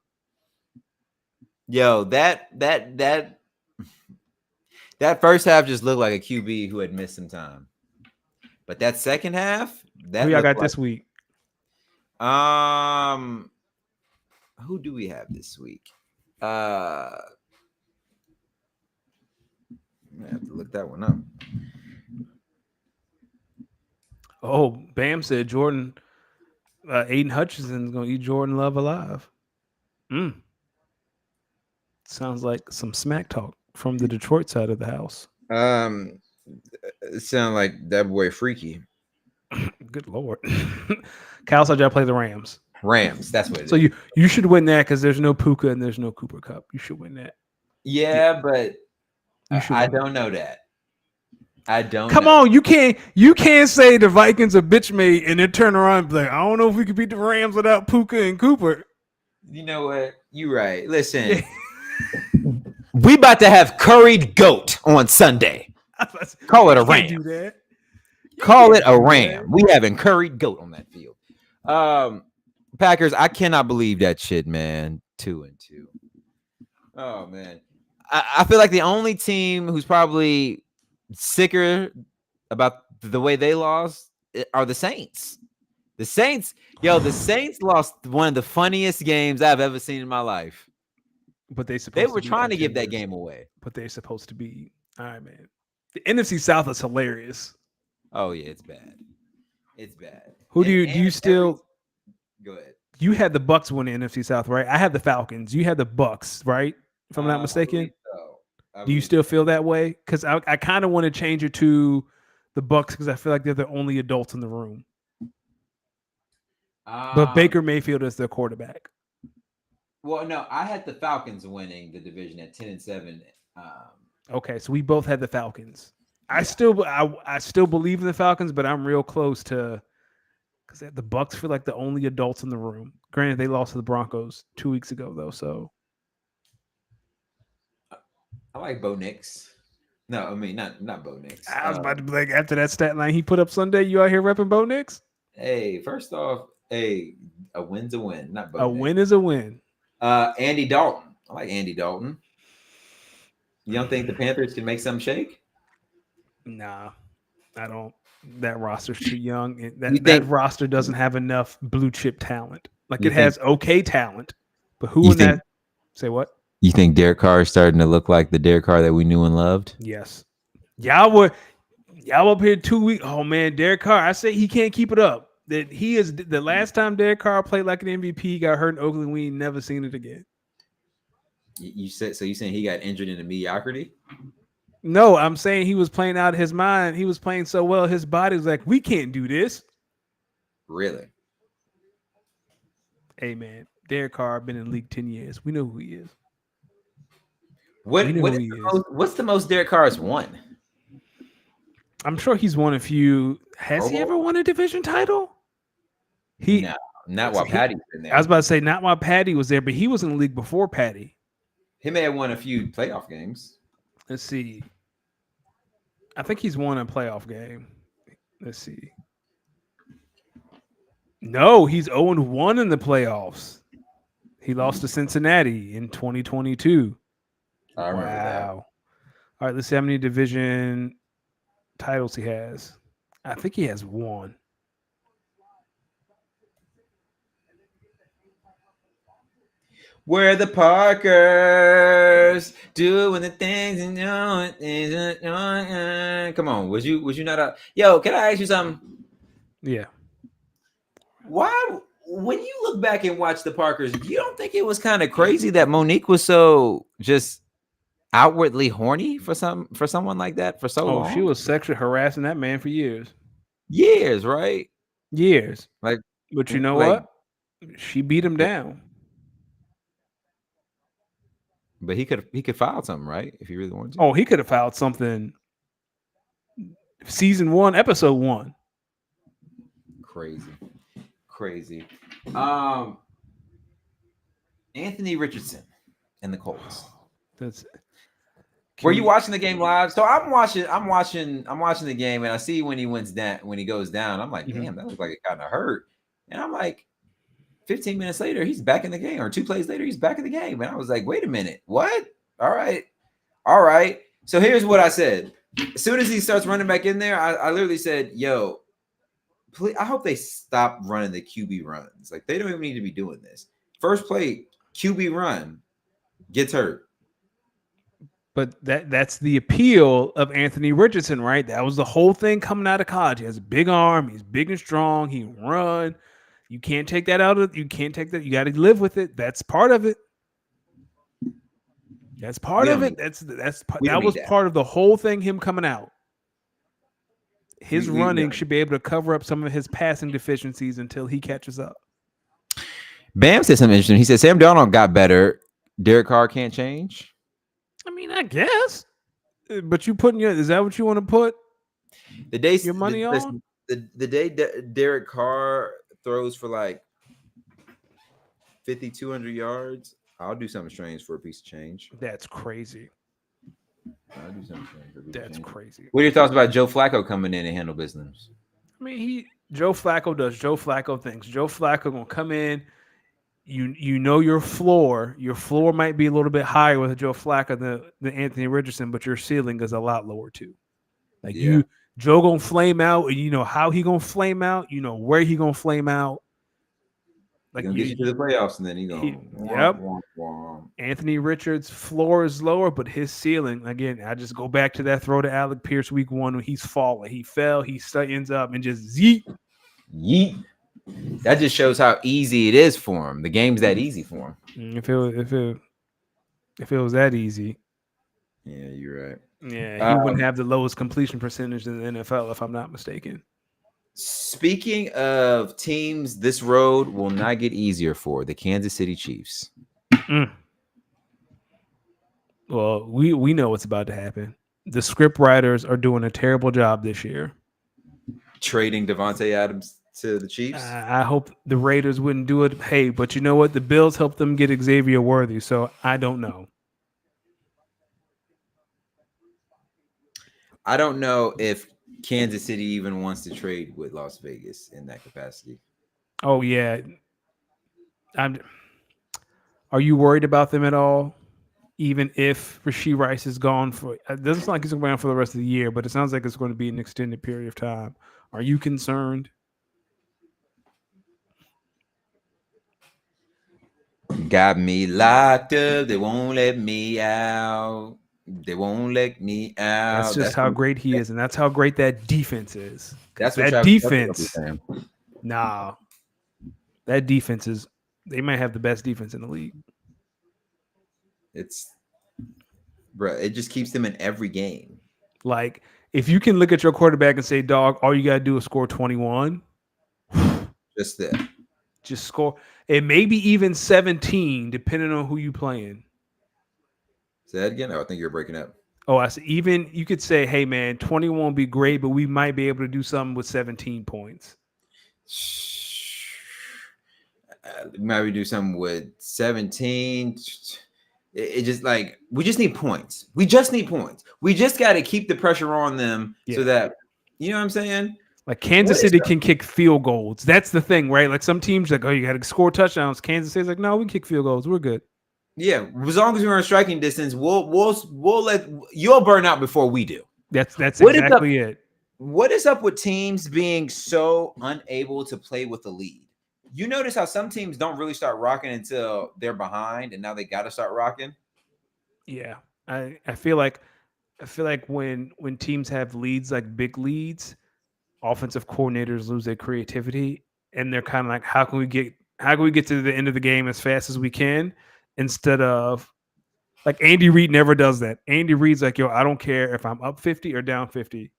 Yo, that first half just looked like a QB who had missed some time. But that second half, who y'all got this week? Who do we have this week? I have to look that one up. Oh, Bam said Jordan, Aiden Hutchinson is going to eat Jordan Love alive. Sounds like some smack talk from the Detroit side of the house. It sounds like that boy Freaky. Good Lord. Kyle said y'all play the Rams. Rams, that's what it is. So you should win that because there's no Puka and there's no Cooper Kupp. You should win that. Yeah, but I don't know that. I don't. Come on, you can't say the Vikings are bitch made and then turn around and be like, I don't know if we could beat the Rams without Puka and Cooper. You know what? You're right. Listen, we about to have curried goat on Sunday. Call it a ram. Do that. Call it a ram. We having curried goat on that field. Packers, I cannot believe that shit, man. 2-2. Oh man, I feel like the only team who's probably sicker about the way they lost are the Saints. The Saints lost one of the funniest games I've ever seen in my life. But they were trying to give that game away. But they're supposed to be. All right, man. The NFC South is hilarious. Oh yeah, it's bad. It's bad. Who do you still? Go ahead. You had the Bucks win the NFC South, right? I had the Falcons. You had the Bucks, right? If I'm not mistaken. Do you still feel that way? Because I kind of want to change it to the Bucks because I feel like they're the only adults in the room. But Baker Mayfield is their quarterback. Well, no, I had the Falcons winning the division at 10-7. Okay, so we both had the Falcons. Yeah. I still believe in the Falcons, but I'm real close to because the Bucks feel like the only adults in the room. Granted, they lost to the Broncos 2 weeks ago, though. So I like Bo Nix. No, I mean not Bo Nix. I was about to be like, after that stat line he put up Sunday, you out here repping Bo Nix? Hey, first off, a win's a win, not Bo Nix. A win is a win. Andy Dalton. I like Andy Dalton. You don't think the Panthers can make some shake? Nah, I don't. That roster's too young. That roster doesn't have enough blue chip talent. Like it has okay talent, but who in that? Say what? You think Derek Carr is starting to look like the Derek Carr that we knew and loved? Yes. Y'all up here 2 weeks. Oh man, Derek Carr. I say he can't keep it up. That he is the last time Derek Carr played like an MVP, he got hurt in Oakland. We ain't never seen it again. You said so? You saying he got injured in the mediocrity? No, I'm saying he was playing out of his mind. He was playing so well, his body was like, we can't do this. Really? Hey man, Derek Carr been in the league 10 years. We know who he is. What's the most Derek Carr's won? I'm sure he's won a few. Has he ever won a division title? No, Not while Patty's in I was there. about to say not while Patty was there, but he was in the league before Patty. He may have won a few playoff games. Let's see. I think he's won a playoff game. Let's see. No, he's 0-1 in the playoffs. He lost to Cincinnati in 2022. I remember that. Wow. All right, let's see how many division titles he has. I think he has one. We're the Parkers doing the things and doing things. Come on, was you not a yo? Can I ask you something? Yeah. Why, when you look back and watch the Parkers, you don't think it was kind of crazy that Monique was so just outwardly horny for someone like that for so long? She was sexually harassing that man for years. Years, right? Years. Like, But you know like, what? She beat him down. but he could file something, right? If he really wanted to. Oh, he could have filed something. Season 1, episode 1. Crazy. Anthony Richardson and the Colts. That's. Were you watching the game live? So I'm watching the game, and I see when he goes down. I'm like, damn, that looks like it kind of hurt. And I'm like, 15 minutes later, he's back in the game, or 2 plays later, he's back in the game. And I was like, wait a minute, what? All right. So here's what I said. As soon as he starts running back in there, I literally said, yo, please, I hope they stop running the QB runs. Like, they don't even need to be doing this. First play, QB run, gets hurt. But that's the appeal of Anthony Richardson, right? That was the whole thing coming out of college. He has a big arm. He's big and strong. He can run. You can't take that out of. You can't take that. You got to live with it. That's part of it. That's part of it. That was part of the whole thing. Him coming out. His running should be able to cover up some of his passing deficiencies until he catches up. Bam said something interesting. He said Sam Darnold got better. Derek Carr can't change. I mean, I guess. But you putting is that what you want to put the day your money on? The day Derek Carr throws for like 5,200 yards, I'll do something strange for a piece of change. That's crazy. I'll do something strange for a piece of change. Crazy. What are your thoughts about Joe Flacco coming in and handle business? I mean, Joe Flacco does Joe Flacco things. Joe Flacco gonna come in. You know your floor. Your floor might be a little bit higher with Joe Flacco than Anthony Richardson, but your ceiling is a lot lower too. Like Joe gonna flame out, and you know how he gonna flame out. You know where he gonna flame out. Like gonna get you to the playoffs, and then he gonna. Yep. Anthony Richards' floor is lower, but his ceiling, again, I just go back to that throw to Alec Pierce week 1 when he's falling. He fell, he ends up and just yeet. That just shows how easy it is for him. The game's that easy for him. If it was that easy, yeah, you're right. Yeah, he wouldn't have the lowest completion percentage in the NFL, if I'm not mistaken. Speaking of teams, this road will not get easier for the Kansas City Chiefs. Well, we know what's about to happen. The script writers are doing a terrible job this year. Trading Devontae Adams to the Chiefs? I hope the Raiders wouldn't do it. Hey, but you know what? The Bills helped them get Xavier Worthy, so I don't know. I don't know if Kansas City even wants to trade with Las Vegas in that capacity. Oh, yeah. Are you worried about them at all? Even if Rashee Rice is gone for – it doesn't sound like he's going to be on for the rest of the year, but it sounds like it's going to be an extended period of time. Are you concerned? Got me locked up. They won't let me out. They won't let me out. That's just how great he is, and that's how great that defense is. That's that defense. Nah, that defense is. They might have the best defense in the league. It just keeps them in every game. Like, if you can look at your quarterback and say, "Dog, all you gotta do is score 21." Just that. Just score. It may be even 17, depending on who you playing. Say that again? Oh, I think you're breaking up. Oh, I see. Even you could say, hey, man, 21 won't be great, but we might be able to do something with 17 points. maybe do something with 17. It just like we just need points. We just need points. We just got to keep the pressure on them so Yeah. that you know what I'm saying. Like Kansas What is City can kick field goals. That's the thing, right? Like some teams like, oh, you got to score touchdowns. Kansas City's like, no, we can kick field goals. We're good. Yeah, as long as we're in striking distance, we'll let you'll burn out before we do. That's What is up? exactly it. What is up with teams being so unable to play with the lead? You notice how some teams don't really start rocking until they're behind, and now they got to start rocking. Yeah. I feel like when teams have leads, like big leads, offensive coordinators lose their creativity and they're kind of like, how can we get to the end of the game as fast as we can, instead of like Andy Reid never does that. Andy Reid's like, yo, I don't care if I'm up 50 or down 50.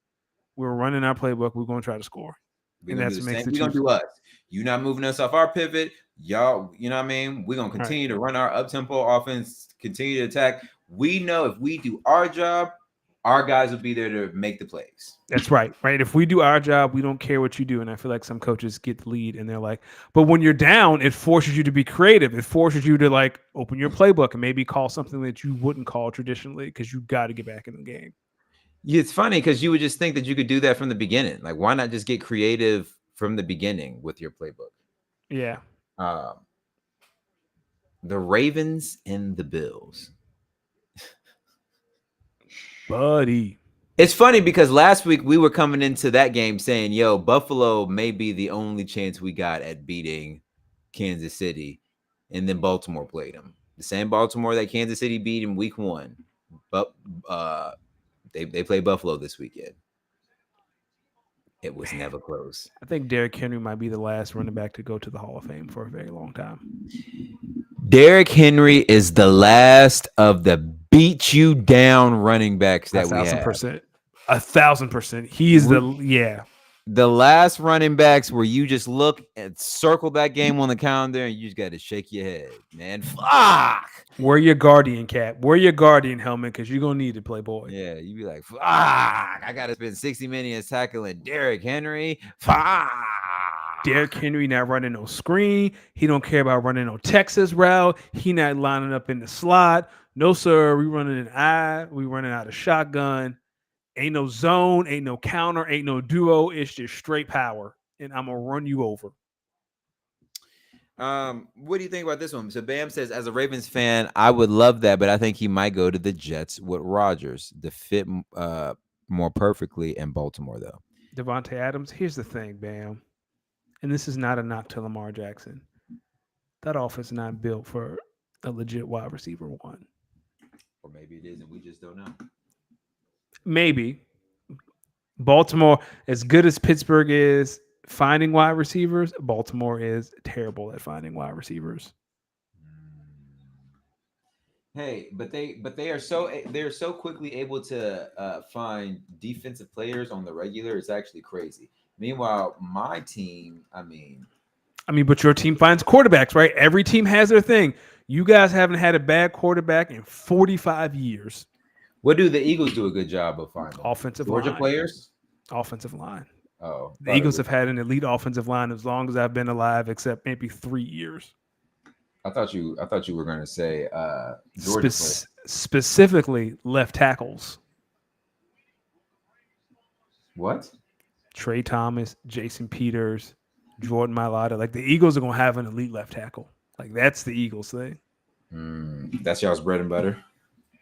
We're running our playbook. We're going to try to score. We're And gonna do that's the what makes same. the We're gonna Chiefs. do us. You not moving us off our pivot, y'all. You know what I mean? We're gonna continue to run our up tempo offense, continue to attack. We know if we do our job, our guys will be there to make the plays. That's right. Right. If we do our job, we don't care what you do. And I feel like some coaches get the lead and they're like, but when you're down, it forces you to be creative. It forces you to like open your playbook and maybe call something that you wouldn't call traditionally because you got to get back in the game. Yeah, it's funny because you would just think that you could do that from the beginning. Like, why not just get creative from the beginning with your playbook? Yeah. Um, the Ravens and the Bills. Buddy. It's funny because last week we were coming into that game saying, yo, Buffalo may be the only chance we got at beating Kansas City. And then Baltimore played them. The same Baltimore that Kansas City beat in week 1. But they play Buffalo this weekend. It was never close. I think Derrick Henry might be the last running back to go to the Hall of Fame for a very long time. Derrick Henry is the last of the beat you down running backs that we have. 1,000%. 1,000%. He is the last running backs where you just look and circle that game on the calendar and you just got to shake your head, man. Fuck. Wear your Guardian cap. Wear your Guardian helmet because you're going to need it, Playboy. Yeah, you be like, fuck. I got to spend 60 minutes tackling Derrick Henry. Fuck. Derrick Henry not running no screen. He don't care about running no Texas route. He not lining up in the slot. No, sir. We running an I. We running out of shotgun. Ain't no zone. Ain't no counter. Ain't no duo. It's just straight power. And I'm going to run you over. What do you think about this one? So Bam says, as a Ravens fan, I would love that, but I think he might go to the Jets with Rodgers to fit more perfectly in Baltimore, though. Devontae Adams, here's the thing, Bam. And this is not a knock to Lamar Jackson. That offense is not built for a legit wide receiver one. Or maybe it is, and we just don't know. Maybe. Baltimore, as good as Pittsburgh is finding wide receivers, Baltimore is terrible at finding wide receivers. Hey, but they are so quickly able to find defensive players on the regular. It's actually crazy. Meanwhile, my team, but your team finds quarterbacks, right? Every team has their thing. You guys haven't had a bad quarterback in 45 years. What do the Eagles do a good job of finding? Offensive Georgia line. players? Offensive line. Oh. The Eagles have had an elite offensive line as long as I've been alive, except maybe 3 years. I thought you were going to say Georgia specifically left tackles. What? Trey Thomas, Jason Peters, Jordan Mailata. Like the Eagles are going to have an elite left tackle. Like that's the Eagles thing. That's y'all's bread and butter.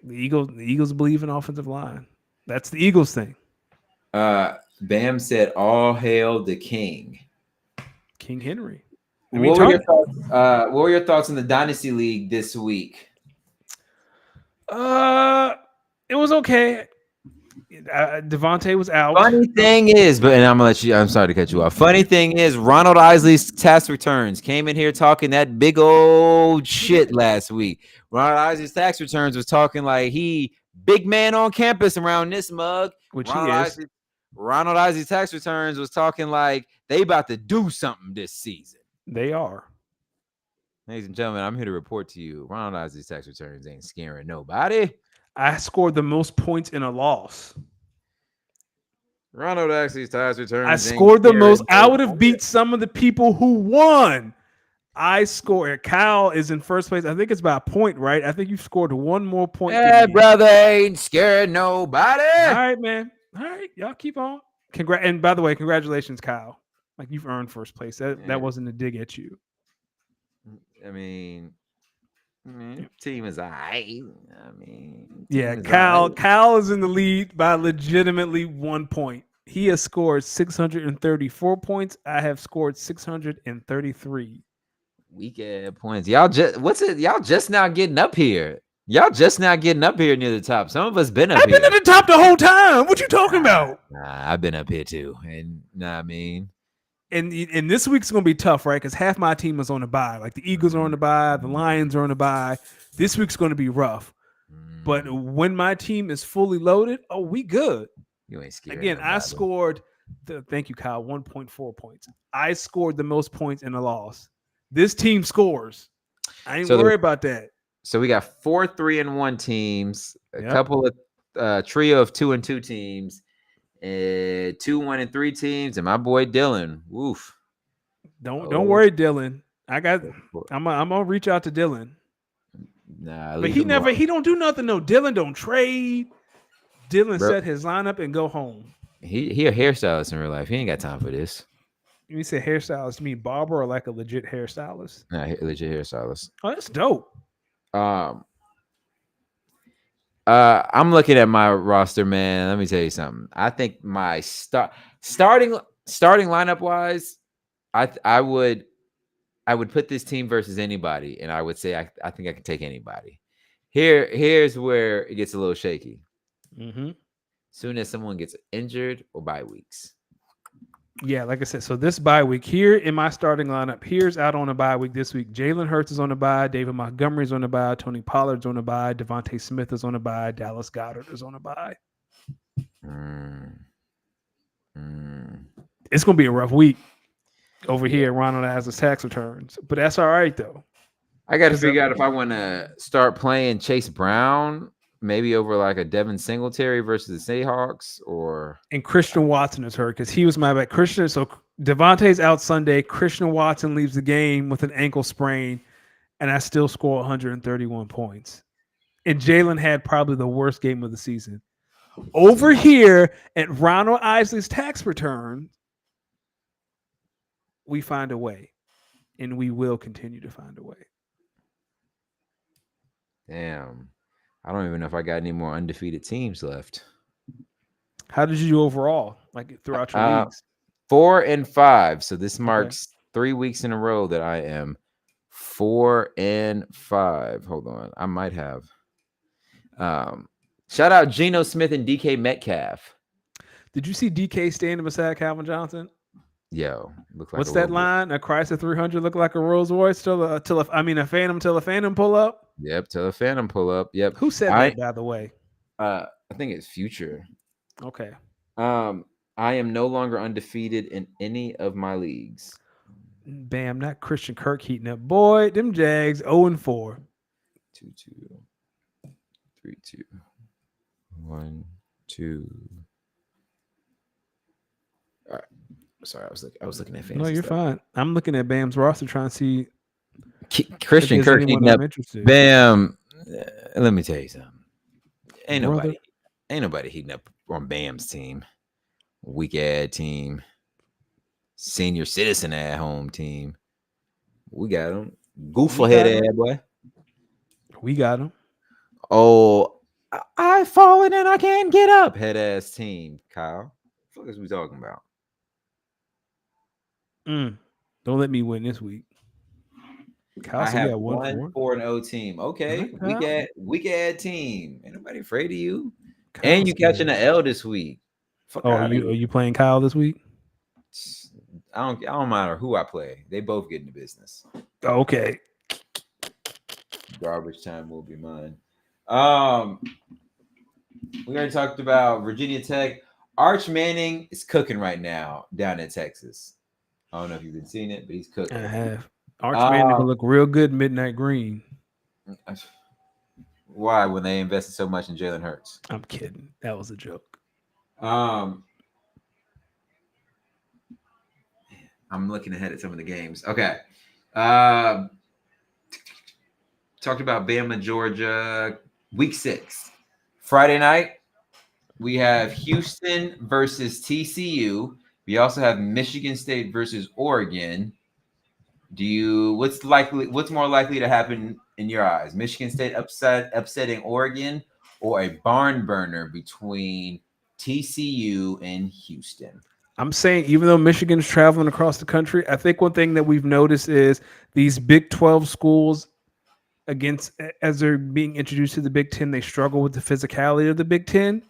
The Eagles believe in offensive line. That's the Eagles thing. Bam said, "All hail the king, King Henry." What were your thoughts in the Dynasty League this week? It was okay. Devontae was out. Funny thing is, I'm sorry to cut you off. Funny thing is, Ronald Isley's tax returns came in here talking that big old shit last week. Ronald Isley's tax returns was talking like he big man on campus around this mug. Which Ronald Isley's tax returns was talking like they about to do something this season. They are. Ladies and gentlemen, I'm here to report to you, Ronald Isley's tax returns ain't scaring nobody. I scored the most points in a loss. Ronald Isley's tax returns. I scored the most. I would have beat some of the people who won. I scored. Kyle is in first place. I think it's by a point, right? I think you scored one more point than Hey, me. brother, ain't scared nobody. All right, man. All right, y'all keep on. And by the way, congratulations, Kyle. Like you've earned first place. That Yeah, wasn't a dig at you. I mean, team is alright. Yeah, Team is Kyle. alright. Kyle is in the lead by legitimately 1 point. He has scored 634 points. I have scored 633. Weak ass points. Y'all just what's it? Y'all just now getting up here. Y'all just now getting up here near the top. Some of us been up I've been here. at the top the whole time. What you talking about? I've been up here too. And And this week's gonna be tough, right? Because half my team is on the bye. Like the Eagles are on the bye, the Lions are on the bye. This week's gonna be rough. But when my team is fully loaded, oh, we good. you ain't scared. Again, I scored. Thank you, Kyle. 1.4 points. I scored the most points in a loss. This team scores. I ain't worried about that. So we got 4 3-1 teams, a Yep. couple of trio of 2-2 teams, 2-1-3 teams, and my boy Dylan. Woof. Don't worry, Dylan. I'm gonna reach out to Dylan. Nah, But leave him alone. he don't do nothing. No, Dylan don't trade. Dylan Bro, set his lineup and go home. he a hairstylist in real life. He ain't got time for this. You say hairstylist, you mean barber or like a legit hairstylist? Nah, legit hairstylist. Oh, that's dope. I'm looking at my roster, man. Let me tell you something. I think my starting lineup wise, I would put this team versus anybody, and I would say I think I can take anybody. Here's where it gets a little shaky. Mm-hmm. Soon as someone gets injured or bye weeks. Yeah, like I said, so this bye week here in my starting lineup, here's out on a bye week this week. Jalen Hurts is on a bye. David Montgomery's on a bye. Tony Pollard's on a bye. Devontae Smith is on a bye. Dallas Goedert is on a bye. It's going to be a rough week over here. Ronald has his tax returns, but that's all right, though. I got to figure out if I want to start playing Chase Brown, maybe over like a Devin Singletary versus the Seahawks, or. And Christian Watson is hurt because he was my back. So Devontae's out Sunday. Christian Watson leaves the game with an ankle sprain, and I still score 131 points. And Jalen had probably the worst game of the season. Over here at Ronald Isley's tax return, we find a way, and we will continue to find a way. Damn. I don't even know if I got any more undefeated teams left. How did you do overall, like throughout your leagues? 4-5. So this marks 3 weeks in a row that I am 4-5. Hold on. I might have. Shout out Geno Smith and DK Metcalf. Did you see DK standing beside Calvin Johnson? Yo, look like what's that line? A Chrysler 300 look like a Rolls Royce a Phantom till a Phantom pull up. Yep, till a Phantom pull up. Yep. Who said that, by the way? I think it's Future. Okay. I am no longer undefeated in any of my leagues. Bam, not Christian Kirk heating up. Boy, them Jags 0-4. 2-2. 3-2. 1-2. All right. Sorry, I was looking at fantasy. No, you're stuff. fine. I'm looking at Bam's roster trying to see Christian Kirk heating up. Bam. Let me tell you something. Ain't nobody heating up on Bam's team. Weak ad team. Senior citizen at home team. We got him. Goofle head ad boy. We got him. Oh, I've fallen and I can't get up. Head ass team, Kyle. What the fuck is we talking about? Don't let me win this week. Kyle, I have 1-4-0 team. Okay, weak ad team. Ain't nobody afraid of you. Kyle's and you catching an L this week. Fuck are you playing Kyle this week? I don't matter who I play. They both get in the business. Okay. Garbage time will be mine. We already talked about Virginia Tech. Arch Manning is cooking right now down in Texas. I don't know if you've been seeing it, but he's cooking. I have. Arch Manning will look real good midnight green. Why? When they invested so much in Jalen Hurts? I'm kidding. That was a joke. I'm looking ahead at some of the games. Okay. Uh, talked about Bama, Georgia, week 6. Friday night, we have Houston versus TCU. We also have Michigan State versus Oregon. What's more likely to happen in your eyes? Michigan State upsetting Oregon, or a barn burner between TCU and Houston? I'm saying even though Michigan's traveling across the country, I think one thing that we've noticed is these Big 12 schools against as they're being introduced to the Big 10, they struggle with the physicality of the Big 10.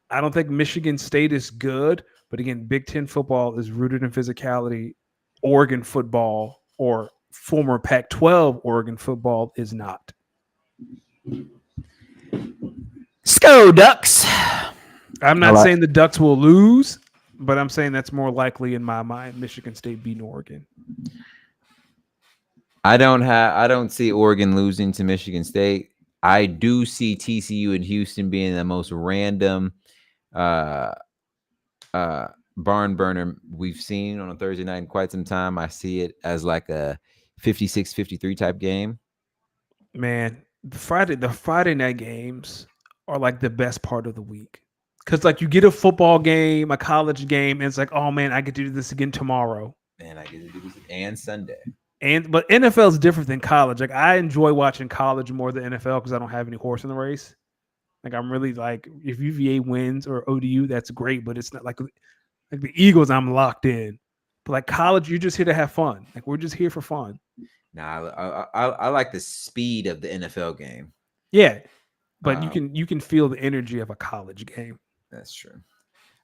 I don't think Michigan State is good, but again, Big 10 football is rooted in physicality. Oregon football or former Pac-12 Oregon football is not. Sco Ducks. I'm not saying the Ducks will lose, but I'm saying that's more likely in my mind. Michigan State beating Oregon. I don't see Oregon losing to Michigan State. I do see TCU and Houston being the most random barn burner we've seen on a Thursday night in quite some time. I see it as like a 56-53 type game. Man, the Friday night games are like the best part of the week. Because like you get a football game, a college game, and it's like, oh man, I get to do this again tomorrow. And I get to do this and Sunday. But NFL is different than college. Like I enjoy watching college more than NFL because I don't have any horse in the race. Like I'm really like if UVA wins or ODU, that's great, but it's not like the Eagles. I'm locked in. But like college, you're just here to have fun. Like we're just here for fun. Nah, I like the speed of the NFL game. Yeah, but you can feel the energy of a college game. That's true.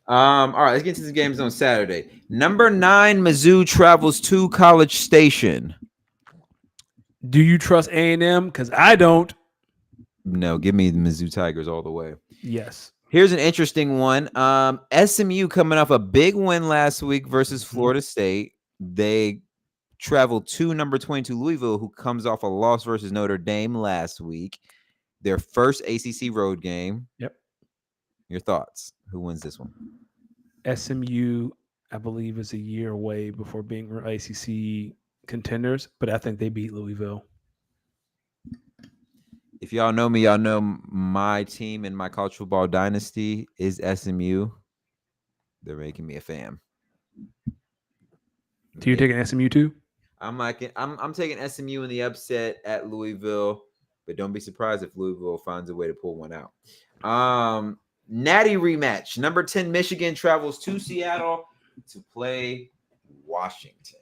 All right, let's get to the games on Saturday. Number 9, Mizzou travels to College Station. Do you trust A&M? Because I don't. No, give me the Mizzou Tigers all the way. Yes. Here's an interesting one. SMU coming off a big win last week versus Florida State. They traveled to number 22 Louisville, who comes off a loss versus Notre Dame last week. Their first ACC road game. Yep. Your thoughts? Who wins this one? SMU, I believe, is a year away before being ACC contenders, but I think they beat Louisville. If y'all know me, y'all know my team in my college football dynasty is SMU. They're making me a fan. Do you taking SMU too? I'm taking SMU in the upset at Louisville, but don't be surprised if Louisville finds a way to pull one out. Natty rematch. Number 10 Michigan travels to Seattle to play Washington.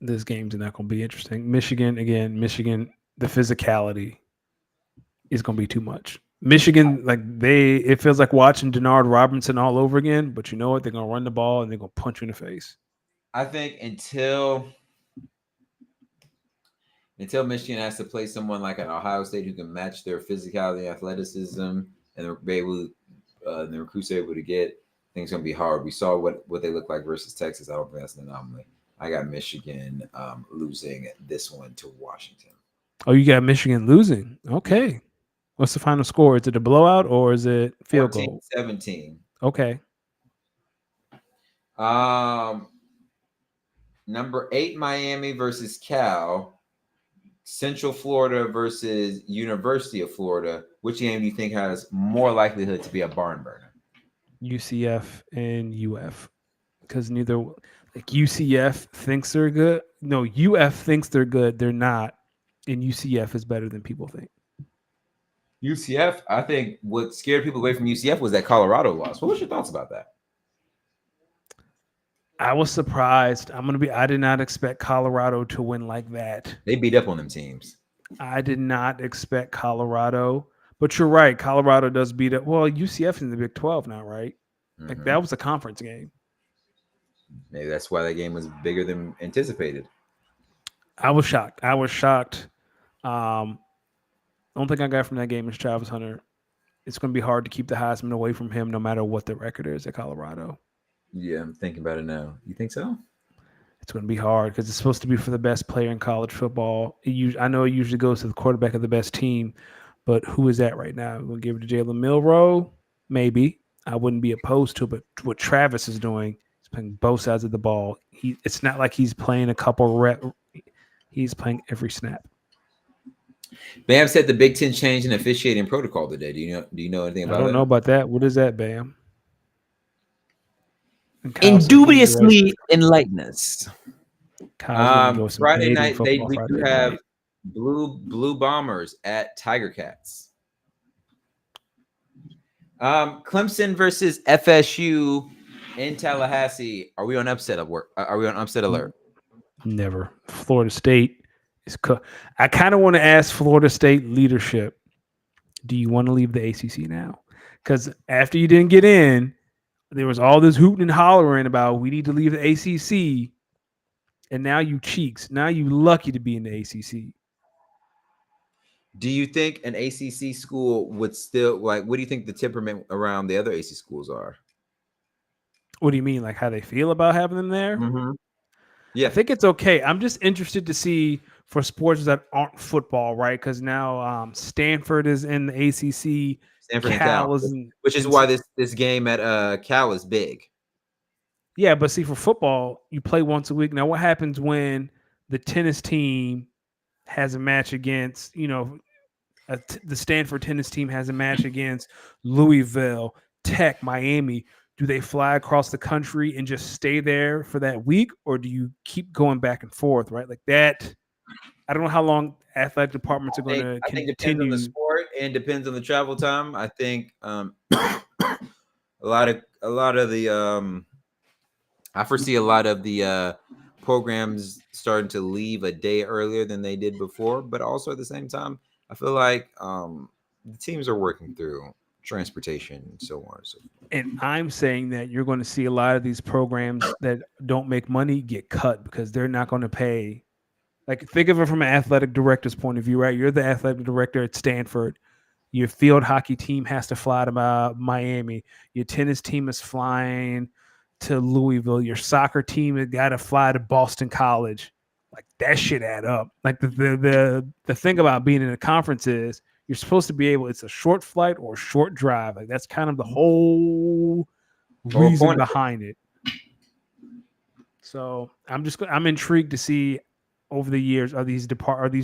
This game's not going to be interesting. Michigan, the physicality is going to be too much. Michigan, it feels like watching Denard Robinson all over again, but you know what? They're going to run the ball and they're going to punch you in the face. I think until Michigan has to play someone like an Ohio State who can match their physicality and athleticism, and the recruits are able to get, I think it's going to be hard. We saw what they look like versus Texas. I don't think that's an anomaly. I got Michigan losing this one to Washington. Oh, you got Michigan losing. Okay. What's the final score? Is it a blowout or is it field goal? 14-17. Okay. Number 8 Miami versus Cal. Central Florida versus University of Florida. Which game do you think has more likelihood to be a barn burner? UCF and UF. Because neither UCF thinks they're good. No, UF thinks they're good. They're not. And UCF is better than people think. UCF, I think what scared people away from UCF was that Colorado loss. What was your thoughts about that? I was surprised. I did not expect Colorado to win like that. They beat up on them teams. I did not expect Colorado. But you're right. Colorado does beat up. Well, UCF is in the Big 12 now, right? Mm-hmm. That was a conference game. Maybe that's why that game was bigger than anticipated. I was shocked. The only thing I got from that game is Travis Hunter. It's going to be hard to keep the Heisman away from him no matter what the record is at Colorado. Yeah, I'm thinking about it now. You think so? It's going to be hard because it's supposed to be for the best player in college football. I know it usually goes to the quarterback of the best team, but who is that right now? We're going to give it to Jalen Milroe? Maybe. I wouldn't be opposed to it, but what Travis is doing, he's playing both sides of the ball. It's not like he's playing a couple He's playing every snap. Bam said the Big Ten changed an officiating protocol today. Do you know anything I about don't know that? about that. What is that, Bam? And Kyle said he enjoys, Indubiously enlighten us. Kyle's gonna enjoy some Friday Canadian night, football we do Friday have night. Blue Bombers at Tiger Cats. Clemson versus FSU in Tallahassee. Are we on upset Are we on upset alert? Never. Florida State is. I kind of want to ask Florida State leadership. Do you want to leave the ACC now? Because after you didn't get in, there was all this hooting and hollering about we need to leave the ACC, and now you cheeks. Now you lucky to be in the ACC. Do you think an ACC school would still like? What do you think the temperament around the other ACC schools are? What do you mean? Like how they feel about having them there? Mm-hmm. Yeah, I think it's okay. I'm just interested to see for sports that aren't football, right? Because now Stanford is in the ACC. Stanford and Cal Cal, is in, which is why this game at Cal is big. yeah, but see, for football, you play once a week. Now, what happens when the tennis team has a match against, the Stanford tennis team has a match against Louisville, Tech, Miami? Do they fly across the country and just stay there for that week, or do you keep going back and forth, right? Like that. I don't know how long athletic departments are going to I think depends on the continue. sport and depends on the travel time. I think a lot of the I foresee a lot of the programs starting to leave a day earlier than they did before, but also at the same time, I feel like the teams are working through transportation and so on and so forth. And I'm saying that you're going to see a lot of these programs that don't make money get cut because they're not going to pay. Like, think of it from an athletic director's point of view, right? You're the athletic director at Stanford. Your field hockey team has to fly to Miami. Your tennis team is flying to Louisville. Your soccer team has got to fly to Boston College. Like, that shit add up. Like, the thing about being in a conference is you're supposed to be able. It's a short flight or a short drive. Like, that's kind of the whole reason behind it. So I'm intrigued to see over the years are these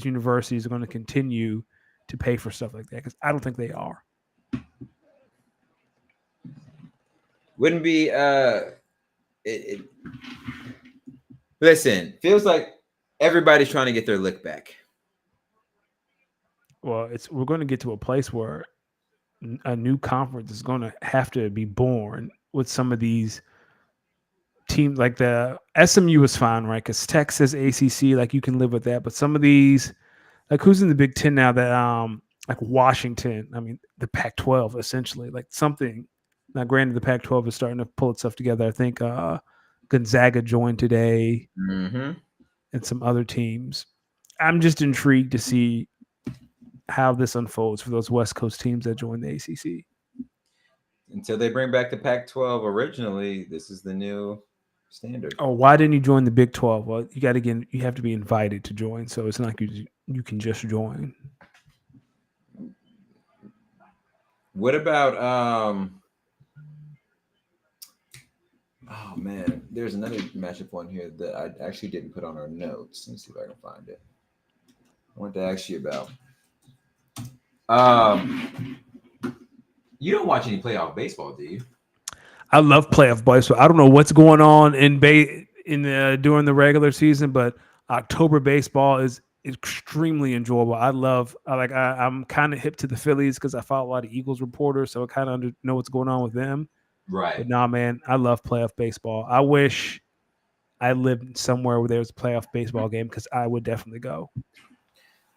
universities going to continue to pay for stuff like that, because I don't think they are. Wouldn't be listen, feels like everybody's trying to get their lick back. Well, we're going to get to a place where a new conference is going to have to be born with some of these teams. Like the SMU is fine, right? Because Texas ACC, like you can live with that. But some of these, like who's in the Big Ten now? That like Washington. I mean, the Pac-12 essentially, like something. Now, granted, the Pac-12 is starting to pull itself together. I think Gonzaga joined today, and some other teams. I'm just intrigued to see how this unfolds for those West Coast teams that join the ACC. Until they bring back the Pac-12 originally, this is the new standard. Oh, why didn't you join the Big 12? Well, you have to be invited to join, so it's not like you can just join. What about oh man, there's another matchup one here that I actually didn't put on our notes. Let me see if I can find it. I wanted to ask you about. You don't watch any playoff baseball, do you? I love playoff baseball. I don't know what's going on during the regular season, but October baseball is extremely enjoyable. I'm kind of hip to the Phillies because I follow a lot of Eagles reporters, so I kind of know what's going on with them. Right. But nah, man, I love playoff baseball. I wish I lived somewhere where there was a playoff baseball game because I would definitely go.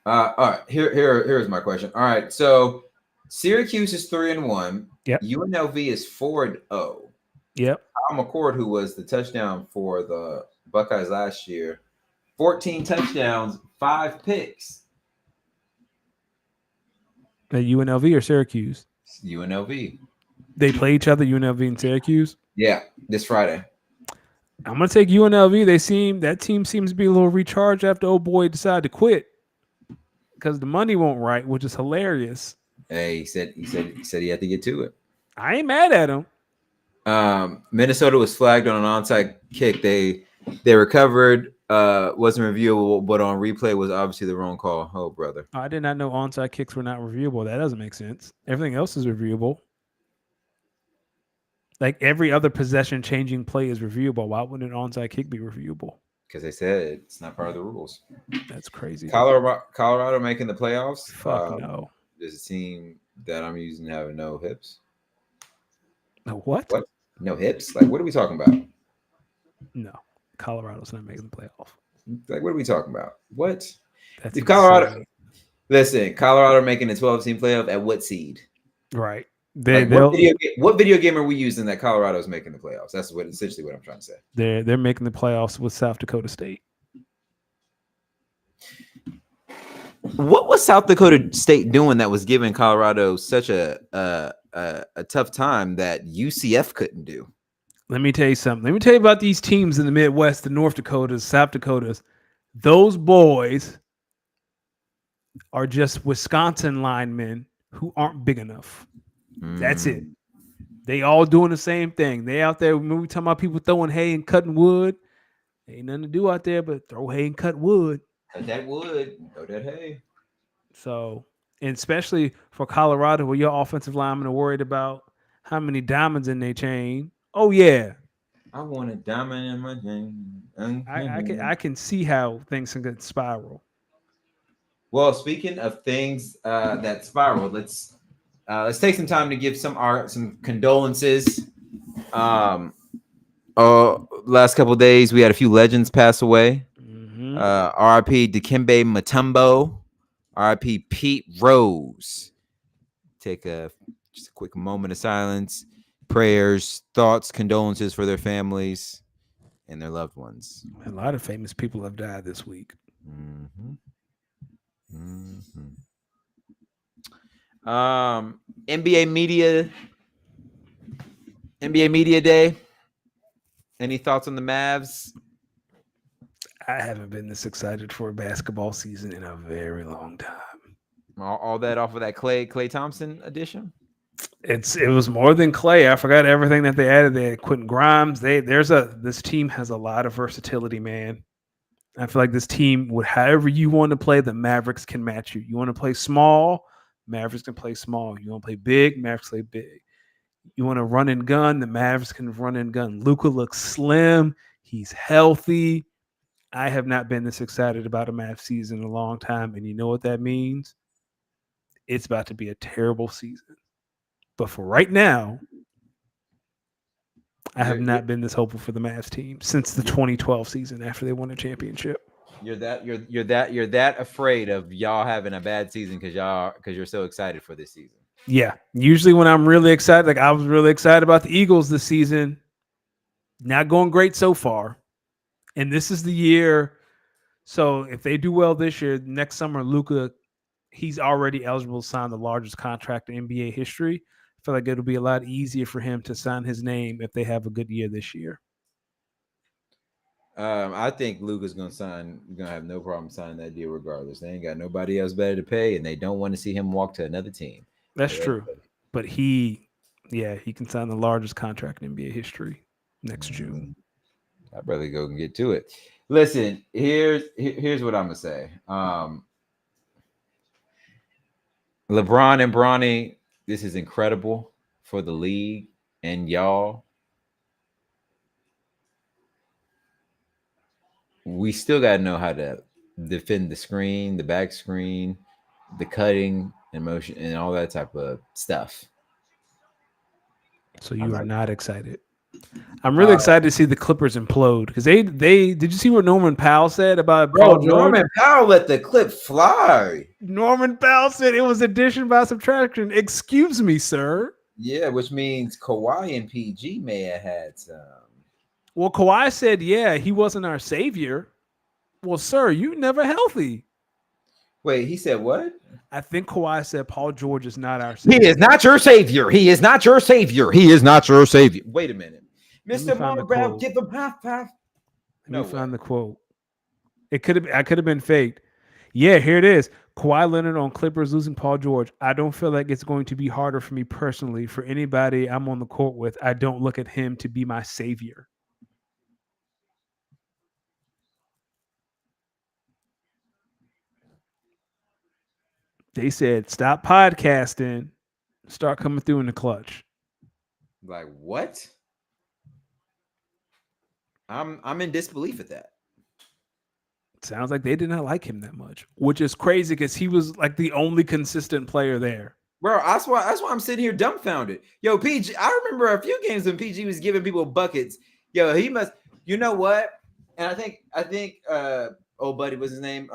All right. Here's my question. All right. So Syracuse is 3-1. Yep. UNLV is 4-0. Yep. Kyle McCord, who was the touchdown for the Buckeyes last year, 14 touchdowns, 5 picks. At UNLV or Syracuse? UNLV. They play each other, UNLV and Syracuse? Yeah, this Friday. I'm going to take UNLV. That team seems to be a little recharged after old boy decided to quit because the money won't right, which is hilarious. Hey, he said he had to get to it. I ain't mad at him. Minnesota was flagged on an onside kick. They recovered wasn't reviewable, but on replay was obviously the wrong call. Oh, brother. I did not know onside kicks were not reviewable. That doesn't make sense. Everything else is reviewable. Like every other possession changing play is reviewable. Why wouldn't an onside kick be reviewable? Because they said it's not part of the rules. That's crazy. Colorado making the playoffs. Fuck no. There's a team that I'm using having no hips. What? What? No hips? Like, what are we talking about? No. Colorado's not making the playoff. Like, what are we talking about? What? That's If Colorado, insane. listen, Colorado making a 12-team playoff at what seed? Right. Like, what video game are we using that Colorado's making the playoffs? That's essentially what I'm trying to say. They're making the playoffs with South Dakota State. What was South Dakota State doing that was giving Colorado such a tough time that UCF couldn't do? Let me tell you something. Let me tell you about these teams in the Midwest, the North Dakotas, South Dakotas. Those boys are just Wisconsin linemen who aren't big enough. That's it. They all doing the same thing. They out there, when we talking about people throwing hay and cutting wood, ain't nothing to do out there but throw hay and cut wood. Cut that wood, throw that hay. So, and especially for Colorado, where your offensive linemen are worried about how many diamonds in their chain. Oh yeah, I want a diamond in my chain. I can see how things can spiral. Well, speaking of things that spiral, let's take some time to give some condolences. Last couple of days we had a few legends pass away. Mm-hmm. R.I.P. Dikembe Mutombo. R.I.P. Pete Rose. Take just a quick moment of silence, prayers, thoughts, condolences for their families and their loved ones. A lot of famous people have died this week. Mm-hmm. NBA Media Day. Any thoughts on the Mavs? I haven't been this excited for a basketball season in a very long time. All that off of that Clay Thompson edition. It was more than Clay. I forgot everything that they added. They had Quentin Grimes. This team has a lot of versatility, man. I feel like this team, would however you want to play, the Mavericks can match you. You want to play small, Mavericks can play small. You want to play big, Mavericks play big. You want to run and gun, the Mavericks can run and gun. Luka looks slim. He's healthy. I have not been this excited about a Mavs season in a long time, and you know what that means? It's about to be a terrible season. But for right now, I have not been this hopeful for the Mavs team since the 2012 season after they won a championship. You're that afraid of y'all having a bad season because you're so excited for this season. Yeah. Usually when I'm really excited, like I was really excited about the Eagles this season. Not going great so far. And this is the year. So if they do well this year, next summer, Luka, he's already eligible to sign the largest contract in NBA history. I feel like it'll be a lot easier for him to sign his name if they have a good year this year. I think Luka's gonna have no problem signing that deal regardless. They ain't got nobody else better to pay, and they don't want to see him walk to another team. That's true. But he can sign the largest contract in NBA history next June. I'd rather go and get to it. Listen, here's what I'm gonna say. LeBron and Bronny, this is incredible for the league and y'all. We still got to know how to defend the screen, the back screen, the cutting and motion and all that type of stuff. So you are not excited. I'm really excited to see the Clippers implode because they did you see what Norman Powell said about Paul George? Norman Powell let the clip fly. Norman Powell said it was addition by subtraction. Excuse me, sir. Yeah, which means Kawhi and PG may have had some. Well, Kawhi said, yeah, he wasn't our savior. Well, sir, you never healthy. Wait, he said what? I think Kawhi said Paul George is not our savior. He is not your savior. He is not your savior. He is not your savior. Wait a minute. Mr. Monroe, give him half. Let me find the quote. I could have been faked. Yeah, here it is. Kawhi Leonard on Clippers losing Paul George. I don't feel like it's going to be harder for me personally. For anybody I'm on the court with, I don't look at him to be my savior. They said stop podcasting, start coming through in the clutch. Like what? I'm in disbelief at that. Sounds like they did not like him that much, which is crazy because he was like the only consistent player there. Bro, that's why I'm sitting here dumbfounded. Yo, PG, I remember a few games when PG was giving people buckets. Yo, he must, you know what? And I think old buddy, what's his name?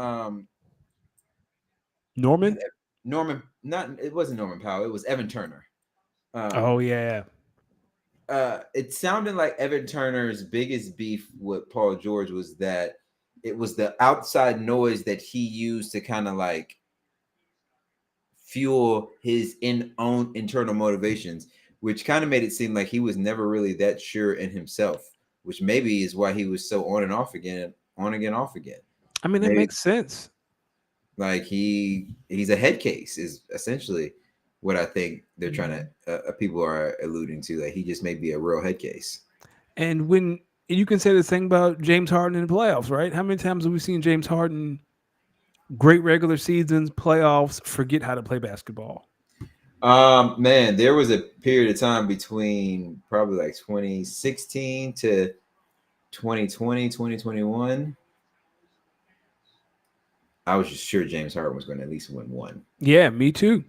Norman? Norman, not it wasn't Norman Powell, it was Evan Turner. Oh yeah. It sounded like Evan Turner's biggest beef with Paul George was that it was the outside noise that he used to kind of like fuel his own internal motivations, which kind of made it seem like he was never really that sure in himself, which maybe is why he was so on and off again, on again, off again. I mean, it Maybe makes sense. like he's a head case is essentially what I think they're trying to people are alluding to. That he just may be a real head case. And when you can say the thing about James Harden in the playoffs, right? How many times have we seen James Harden, great regular seasons, playoffs, forget how to play basketball? Man, there was a period of time between probably like 2016 to 2020, 2021. I was just sure James Harden was going to at least win one. Yeah, me too.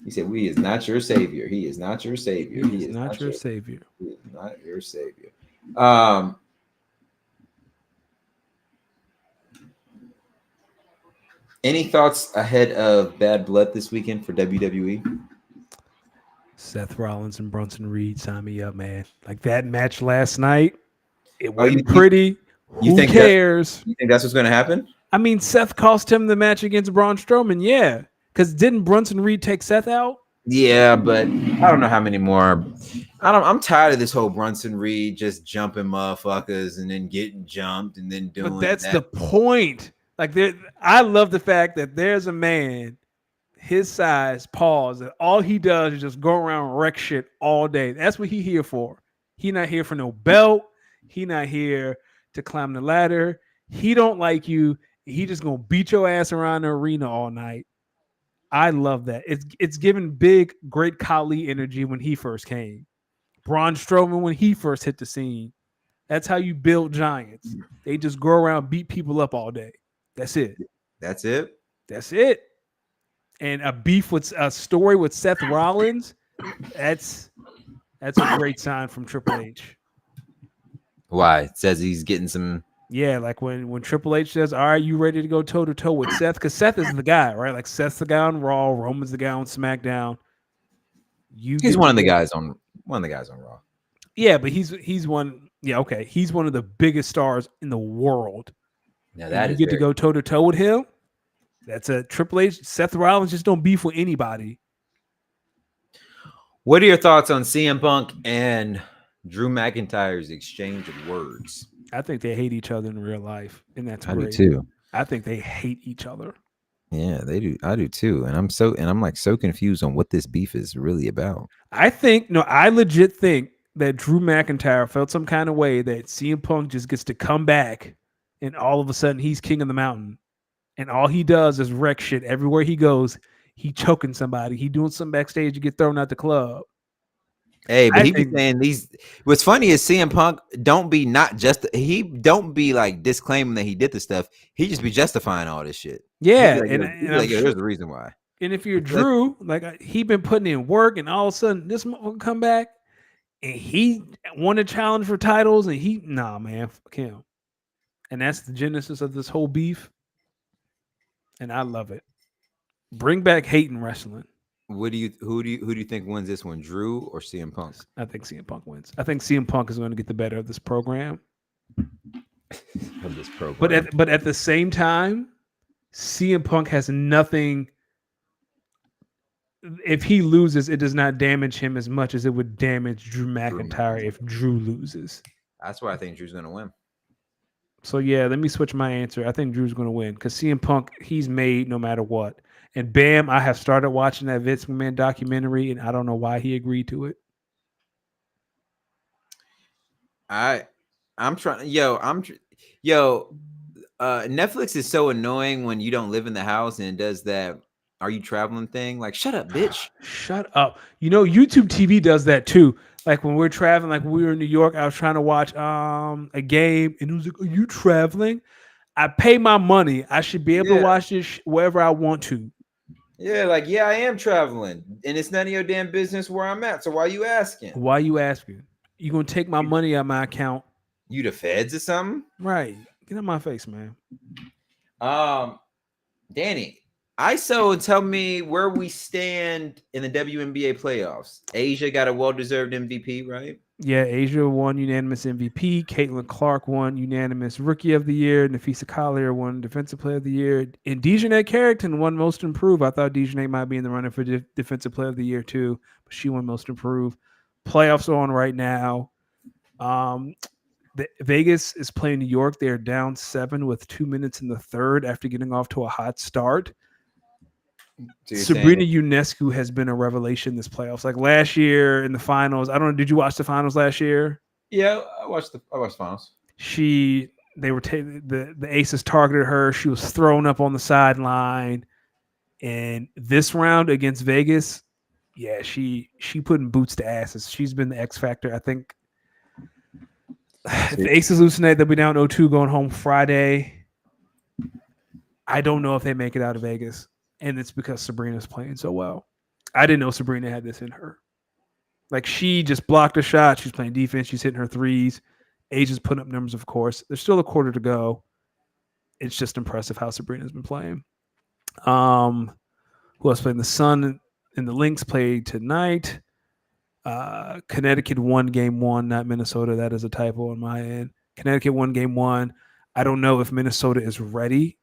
He said, "We is not your savior. He is not your savior. He is not your savior. He is not your savior." Um, any thoughts ahead of Bad Blood this weekend for WWE? Seth Rollins and Brunson Reed, sign me up, man. Like that match last night, it Oh, wasn't pretty. you Who think cares? You think that's what's going to happen? I mean, Seth cost him the match against Braun Strowman, yeah. Because didn't Brunson Reed take Seth out? Yeah, but I don't know how many more. I'm tired of this whole Brunson Reed just jumping motherfuckers and then getting jumped and then doing. But that's the point. Like, I love the fact that there's a man his size, pause, that all he does is just go around and wreck shit all day. That's what he here for. He not here for no belt. He not here to climb the ladder. He don't like you. He just gonna beat your ass around the arena all night. I love that. It's given big, great Khali energy when he first came. Braun Strowman when he first hit the scene. That's how you build giants. They just go around beat people up all day. That's it. That's it. That's it. And a story with Seth Rollins, that's a great sign from Triple H. Why? It says he's getting some. Yeah, like when Triple H says, "All right, you ready to go toe to toe with Seth?" Because Seth is the guy, right? Like Seth's the guy on Raw, Roman's the guy on SmackDown. He's one of the guys on Raw. Yeah, but he's one. Yeah, okay, he's one of the biggest stars in the world. Now that you get to go toe to toe with him. That's a Triple H. Seth Rollins just don't beef with anybody. What are your thoughts on CM Punk and Drew McIntyre's exchange of words? I think they hate each other in real life, and that's great. I do too. I think they hate each other. Yeah, they do. I do too. And I'm like so confused on what this beef is really about. I legit think that Drew McIntyre felt some kind of way that CM Punk just gets to come back, and all of a sudden he's king of the mountain. And all he does is wreck shit everywhere he goes. He choking somebody. He doing something backstage to get thrown out the club. Hey, but he be saying these. What's funny is CM Punk don't be like disclaiming that he did the stuff. He just be justifying all this shit. Yeah, like, there's the reason why. And if you're Drew, like he been putting in work, and all of a sudden this motherfucker come back, and he won a challenge for titles, and man, fuck him. And that's the genesis of this whole beef. And I love it. Bring back hate in wrestling. Who do you think wins this one, Drew or CM Punk? I think CM Punk wins. I think CM Punk is going to get the better of this program. But at the same time, CM Punk has nothing. If he loses, it does not damage him as much as it would damage Drew McIntyre if Drew loses. That's why I think Drew's going to win. So, yeah, let me switch my answer. I think Drew's going to win because CM Punk, he's made no matter what. And bam, I have started watching that Vince McMahon documentary, and I don't know why he agreed to it. Netflix is so annoying when you don't live in the house and it does that are you traveling thing. Like, shut up, bitch. Shut up. You know, YouTube TV does that too. Like when we're traveling, like when we were in New York, I was trying to watch a game, and it was like, "Are you traveling? I pay my money. I should be able to Yeah. watch this wherever I want to." Yeah, like, yeah, I am traveling. And it's none of your damn business where I'm at. So why you asking? Why you asking? You gonna take my money out of my account? You the feds or something? Right? Get out my face, man. Um, Danny, ISO and tell me where we stand in the WNBA playoffs. Asia got a well-deserved MVP, right? Yeah, Asia won unanimous MVP. Caitlin Clark won unanimous Rookie of the Year. Nafisa Collier won Defensive Player of the Year. And Dejanay Carrington won Most Improved. I thought Dejanay might be in the running for Defensive Player of the Year too, but she won Most Improved. Playoffs are on right now. Vegas is playing New York. They are down 7 with 2 minutes in the third after getting off to a hot start. So you're Sabrina saying, Ionescu has been a revelation this playoffs. Like last year in the finals, I don't know. Did you watch the finals last year? yeah, I watched finals. They were the Aces targeted her. She was thrown up on the sideline, and this round against Vegas, yeah, she putting boots to asses. She's been the X factor. I think if the Aces lose tonight, they'll be down 0-2 going home Friday. I don't know if they make it out of Vegas, and it's because Sabrina's playing so well. I didn't know Sabrina had this in her. Like she just blocked a shot. She's playing defense. She's hitting her threes. Asia's putting up numbers, of course. There's still a quarter to go. It's just impressive how Sabrina's been playing. Who else playing? The Sun and the Lynx played tonight. Connecticut won game 1, not Minnesota. That is a typo on my end. Connecticut won game 1. I don't know if Minnesota is ready.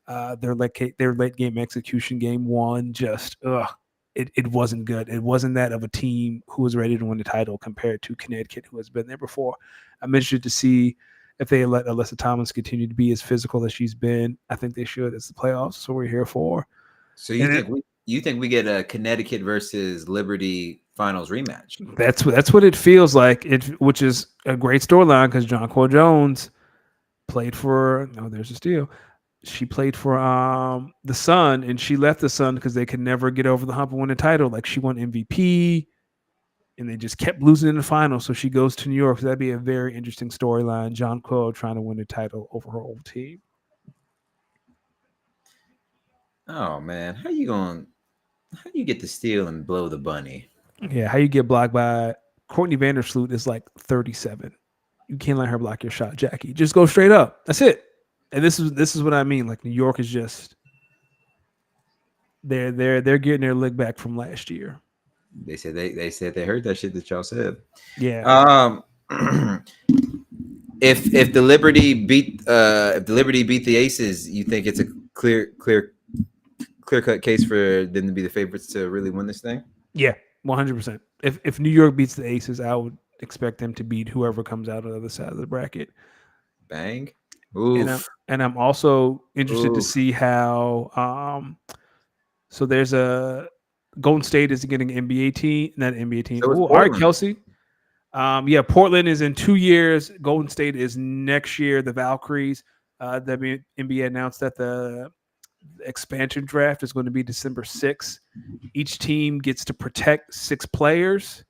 Their late game execution game 1 just it wasn't good. It wasn't that of a team who was ready to win the title compared to Connecticut, who has been there before. I'm interested to see if they let Alyssa Thomas continue to be as physical as she's been. I think they should. It's the playoffs, so we're here for. So you think we get a Connecticut versus Liberty finals rematch? That's what it feels like. Which is a great storyline because Jonquel Jones played for. No, there's a steal. She played for the Sun, and she left the Sun because they could never get over the hump and win a title. Like she won MVP, and they just kept losing in the final. So she goes to New York. So that'd be a very interesting storyline. Jonquel trying to win a title over her old team. Oh man, how you get the steal and blow the bunny? Yeah, how you get blocked by Courtney Vandersloot is like 37. You can't let her block your shot, Jackie. Just go straight up. That's it. And this is what I mean. Like New York is just they're getting their lick back from last year. They said they heard that shit that y'all said. Yeah. If the Liberty beat the Aces, you think it's a clear cut case for them to be the favorites to really win this thing? Yeah, 100%. If New York beats the Aces, I would expect them to beat whoever comes out on the other side of the bracket. Bang. Oof. And I'm also interested to Oof. see how so there's a Golden State is getting an NBA team, not an NBA team. So is Oh, all right, Portland. Kelsey. Yeah, Portland is in 2 years. Golden State is next year. The Valkyries. The NBA announced that the expansion draft is going to be December 6th. Each team gets to protect 6 players,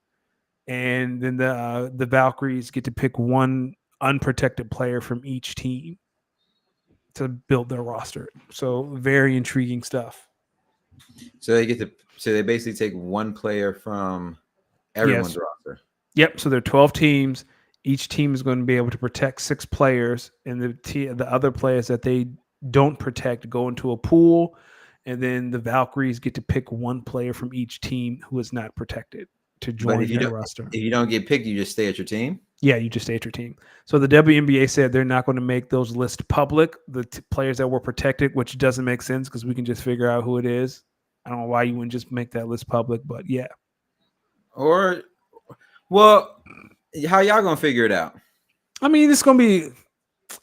and then the Valkyries get to pick one unprotected player from each team to build their roster. So very intriguing stuff. So they basically take one player from everyone's roster. Yep. So there are 12 teams. Each team is going to be able to protect 6 players, and the other players that they don't protect go into a pool, and then the Valkyries get to pick one player from each team who is not protected to join their roster. If you don't get picked, you just stay at your team? Yeah, you just stay at your team. So the WNBA said they're not going to make those lists public, the players that were protected, which doesn't make sense because we can just figure out who it is. I don't know why you wouldn't just make that list public, but yeah. Or, well, how y'all going to figure it out? I mean, it's going to be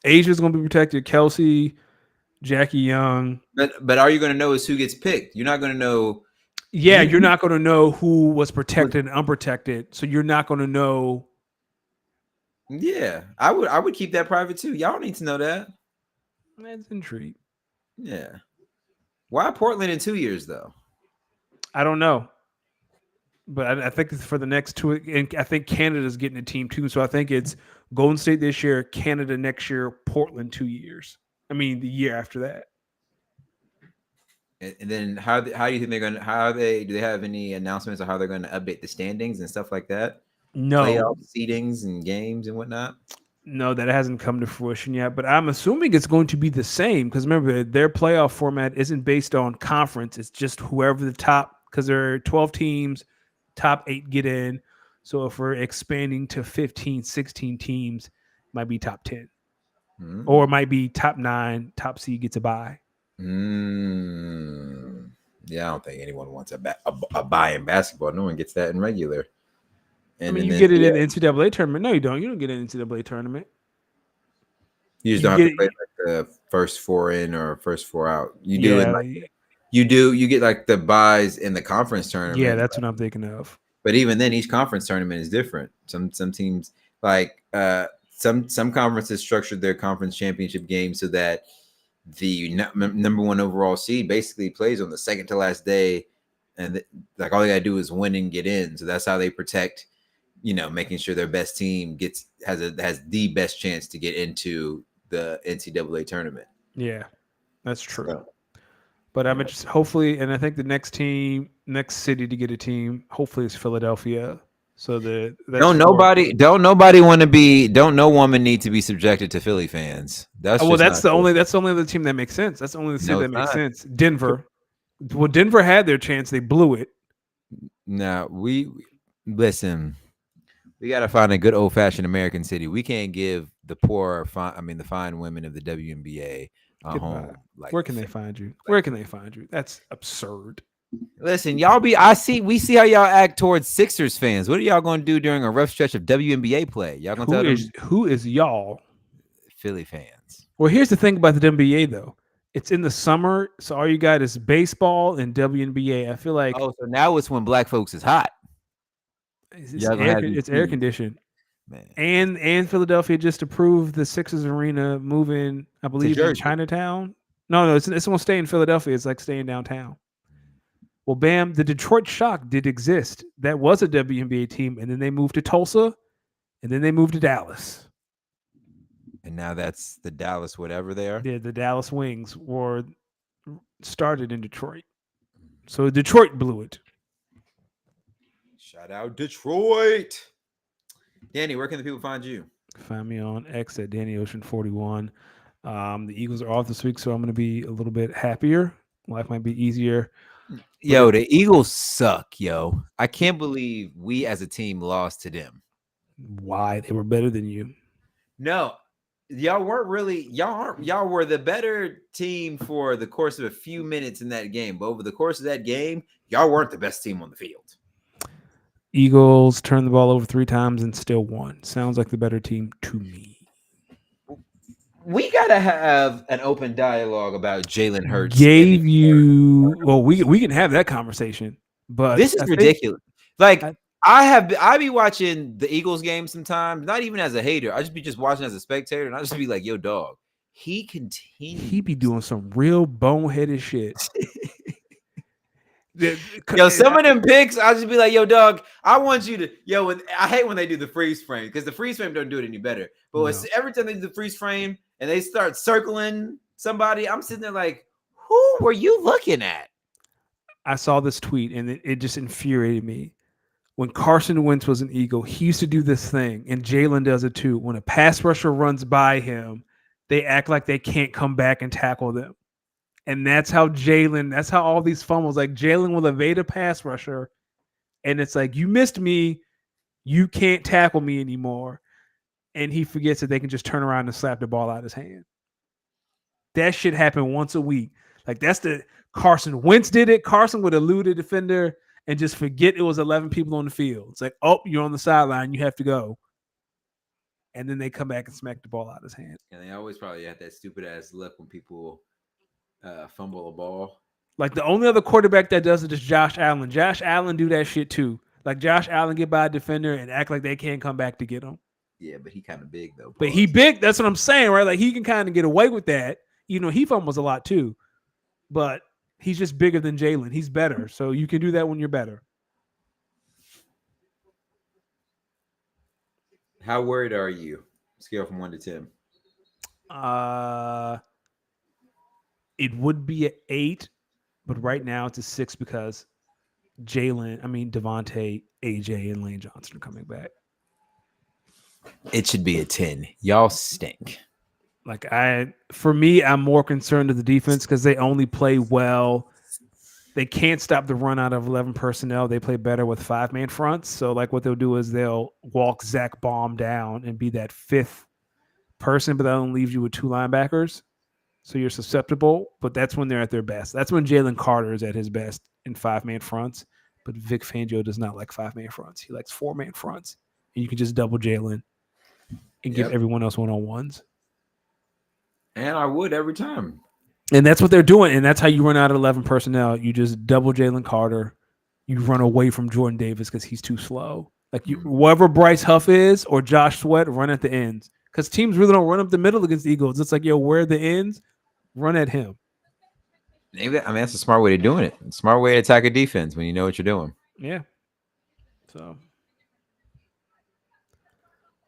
Asia's going to be protected. Kelsey, Jackie Young. But are you going to know is who gets picked? You're not going to know. Yeah, you're not going to know who was protected and unprotected. So you're not going to know. Yeah, I would keep that private too. Y'all need to know that. That's intrigue. Yeah. Why Portland in 2 years though? I don't know, but I think it's for the next two. And I think Canada's getting a team too. So I think it's Golden State this year, Canada next year, Portland 2 years. I mean, the year after that. And then how do you think they're gonna how they do they have any announcements of how they're going to update the standings and stuff like that? No, Playoff seedings and games and whatnot. no, that hasn't come to fruition yet. But I'm assuming it's going to be the same because remember, their playoff format isn't based on conference. It's just whoever the top, because there are 12 teams, top 8 get in. So if we're expanding to 15, 16 teams, it might be top 10. Or it might be top 9, top seed gets a bye. Yeah, I don't think anyone wants a bye in basketball. No one gets that in regular. I mean, you get it in the NCAA tournament. No, you don't. You don't get an NCAA tournament. You just don't have to play like the first 4 in or first 4 out. You do it. Like, you get like the buys in the conference tournament. Yeah, that's what I'm thinking of. But even then, each conference tournament is different. Some teams like some conferences structured their conference championship game so that the number 1 overall seed basically plays on the second to last day, and like all they gotta do is win and get in. So that's how they protect, making sure their best team has the best chance to get into the NCAA tournament. Yeah, that's true. So, but I'm just hopefully, and I think the next city to get a team, hopefully, is Philadelphia. So don't no woman need to be subjected to Philly fans. That's the only other team that makes sense. That's the only city that makes sense. Denver. Well, Denver had their chance, they blew it. No, we listen. We got to find a good old fashioned American city. We can't give the the fine women of the WNBA a home. Like, where can they find you? Where can they find you? That's absurd. Listen, we see how y'all act towards Sixers fans. What are y'all going to do during a rough stretch of WNBA play? Y'all going to tell them who is y'all? Philly fans. Well, here's the thing about the WNBA though. It's in the summer, so all you got is baseball and WNBA. I feel like so now it's when black folks is hot. It's air conditioned. Man. And Philadelphia just approved the Sixers arena moving, I believe, in Chinatown. No, it's going to stay in Philadelphia. It's like staying downtown. Well, bam, the Detroit Shock did exist. That was a WNBA team, and then they moved to Tulsa, and then they moved to Dallas. And now that's the Dallas whatever they are? Yeah, the Dallas Wings were started in Detroit. So Detroit blew it. Shout out Detroit. Danny, where can the people find you? Find me on X at DannyOcean41. The Eagles are off this week, so I'm going to be a little bit happier. Life might be easier. Yo, the Eagles suck, yo. I can't believe we as a team lost to them. Why? They were better than you. No, y'all weren't really. Y'all were the better team for the course of a few minutes in that game. But over the course of that game, y'all weren't the best team on the field. Eagles turned the ball over 3 times and still won. Sounds like the better team to me. We gotta have an open dialogue about Jalen Hurts. Well, we can have that conversation, but this is ridiculous. I be watching the Eagles game sometimes, not even as a hater. I just be watching as a spectator, and I just be like, "Yo, dog, he be doing some real boneheaded shit." Yo, some of them picks, I'll just be like, yo, dog, I want you to, I hate when they do the freeze frame because the freeze frame don't do it any better. But every time they do the freeze frame and they start circling somebody, I'm sitting there like, who were you looking at? I saw this tweet and it just infuriated me. When Carson Wentz was an Eagle, he used to do this thing, and Jalen does it too. When a pass rusher runs by him, they act like they can't come back and tackle them. And that's how all these fumbles, like Jalen will evade a pass rusher. And it's like, you missed me. You can't tackle me anymore. And he forgets that they can just turn around and slap the ball out of his hand. That shit happened once a week. Like Carson Wentz did it. Carson would elude a defender and just forget it was 11 people on the field. It's like, oh, you're on the sideline. You have to go. And then they come back and smack the ball out of his hand. And they always probably have that stupid ass look when people fumble a ball. Like the only other quarterback that does it is Josh Allen. Josh Allen do that shit too. Like Josh Allen get by a defender and act like they can't come back to get him. Yeah, but he kind of big though. But he big. That's what I'm saying, right? Like he can kind of get away with that. He fumbles a lot too. But He's just bigger than Jalen. He's better. So you can do that when you're better. How worried are you? Scale from 1 to 10. Uh, it would be an 8, but right now it's a 6 because Devontae, AJ, and Lane Johnson are coming back. It should be a 10. Y'all stink. For me, I'm more concerned with the defense because they only play well. They can't stop the run out of 11 personnel. They play better with 5-man fronts. So, what they'll do is they'll walk Zach Baum down and be that 5th person, but that only leaves you with 2 linebackers. So you're susceptible, but that's when they're at their best. That's when Jalen Carter is at his best in 5-man fronts. But Vic Fangio does not like 5-man fronts. He likes 4-man fronts. And you can just double Jalen and give everyone else one-on-ones. And I would every time. And that's what they're doing. And that's how you run out of 11 personnel. You just double Jalen Carter. You run away from Jordan Davis because he's too slow. Whoever Bryce Huff is or Josh Sweat, run at the ends. Because teams really don't run up the middle against the Eagles. It's where are the ends? Run at him. Maybe that's a smart way of doing it. A smart way to attack a defense when you know what you're doing. Yeah. So,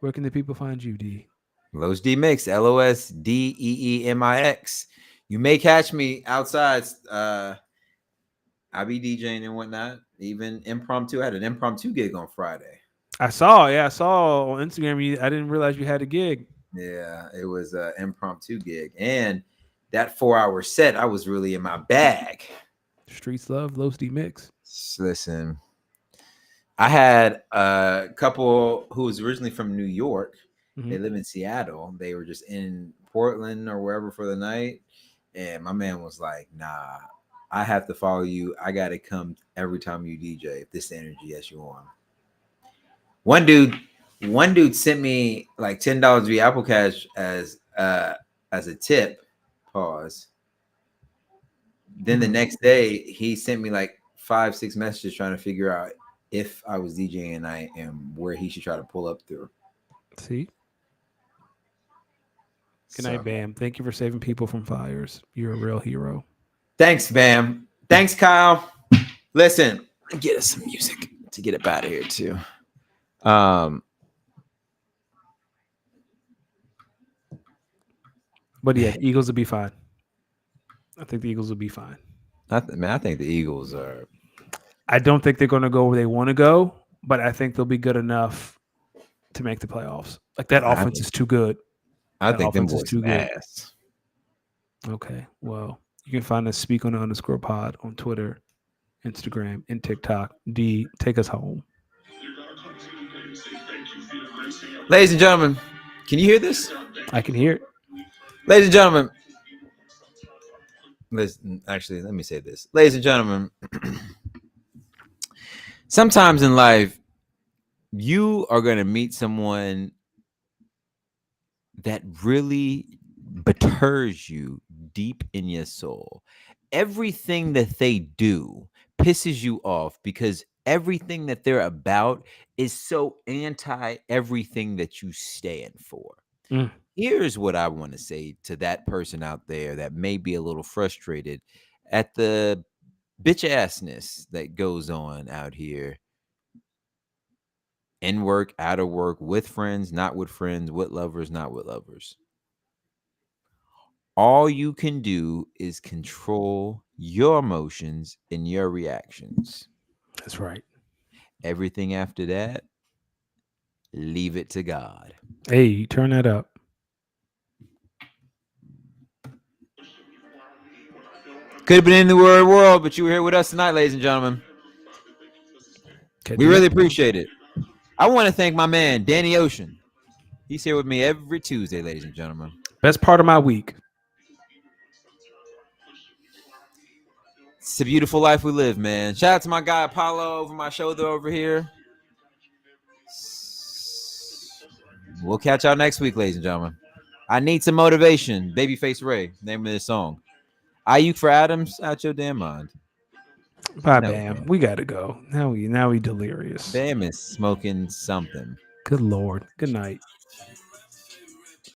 where can the people find you, D? Los D Mix, LOSDEEMIX. You may catch me outside. I be DJing and whatnot. Even impromptu. I had an impromptu gig on Friday. I saw on Instagram. I didn't realize you had a gig. Yeah, it was an impromptu gig. And that 4-hour set, I was really in my bag. Streets love Los D Mix. Listen, I had a couple who was originally from New York. They live in Seattle. They were just in Portland or wherever for the night. And my man was like, nah, I have to follow you. I got to come every time you DJ if this energy has you on. One dude sent me like $10 via Apple Cash as a tip. Pause. Then the next day, he sent me like 5-6 messages trying to figure out if I was DJing at night and where he should try to pull up through. See? Good night, Bam. Thank you for saving people from fires. You're a real hero. Thanks, Bam. Thanks, Kyle. Listen, get us some music to get up out of here, too. But yeah, Eagles will be fine. I think the Eagles will be fine. I think the Eagles are. I don't think they're going to go where they want to go, but I think they'll be good enough to make the playoffs. That offense is too good. I think them boys too good. Okay, well, you can find us Speak on _pod on Twitter, Instagram, and TikTok. D, take us home. Ladies and gentlemen, can you hear this? I can hear it. Ladies and gentlemen, listen, actually, let me say this. Ladies and gentlemen, sometimes in life, you are going to meet someone that really beters you deep in your soul. Everything that they do pisses you off because everything that they're about is so anti everything that you stand for. Here's what I want to say to that person out there that may be a little frustrated at the bitch assness that goes on out here. In work, out of work, with friends, not with friends, with lovers, not with lovers. All you can do is control your emotions and your reactions. That's right. Everything after that, leave it to God. Hey, turn that up. Could have been in the world, but you were here with us tonight, ladies and gentlemen. We really appreciate it. I want to thank my man, Danny Ocean. He's here with me every Tuesday, ladies and gentlemen. Best part of my week. It's a beautiful life we live, man. Shout out to my guy, Apollo, over my shoulder over here. We'll catch y'all next week, ladies and gentlemen. I need some motivation. Babyface Ray, name of this song. Ayuk for Adams, out your damn mind. Bye, Bam. We gotta go. Now we delirious. Bam is smoking something. Good Lord. Good night.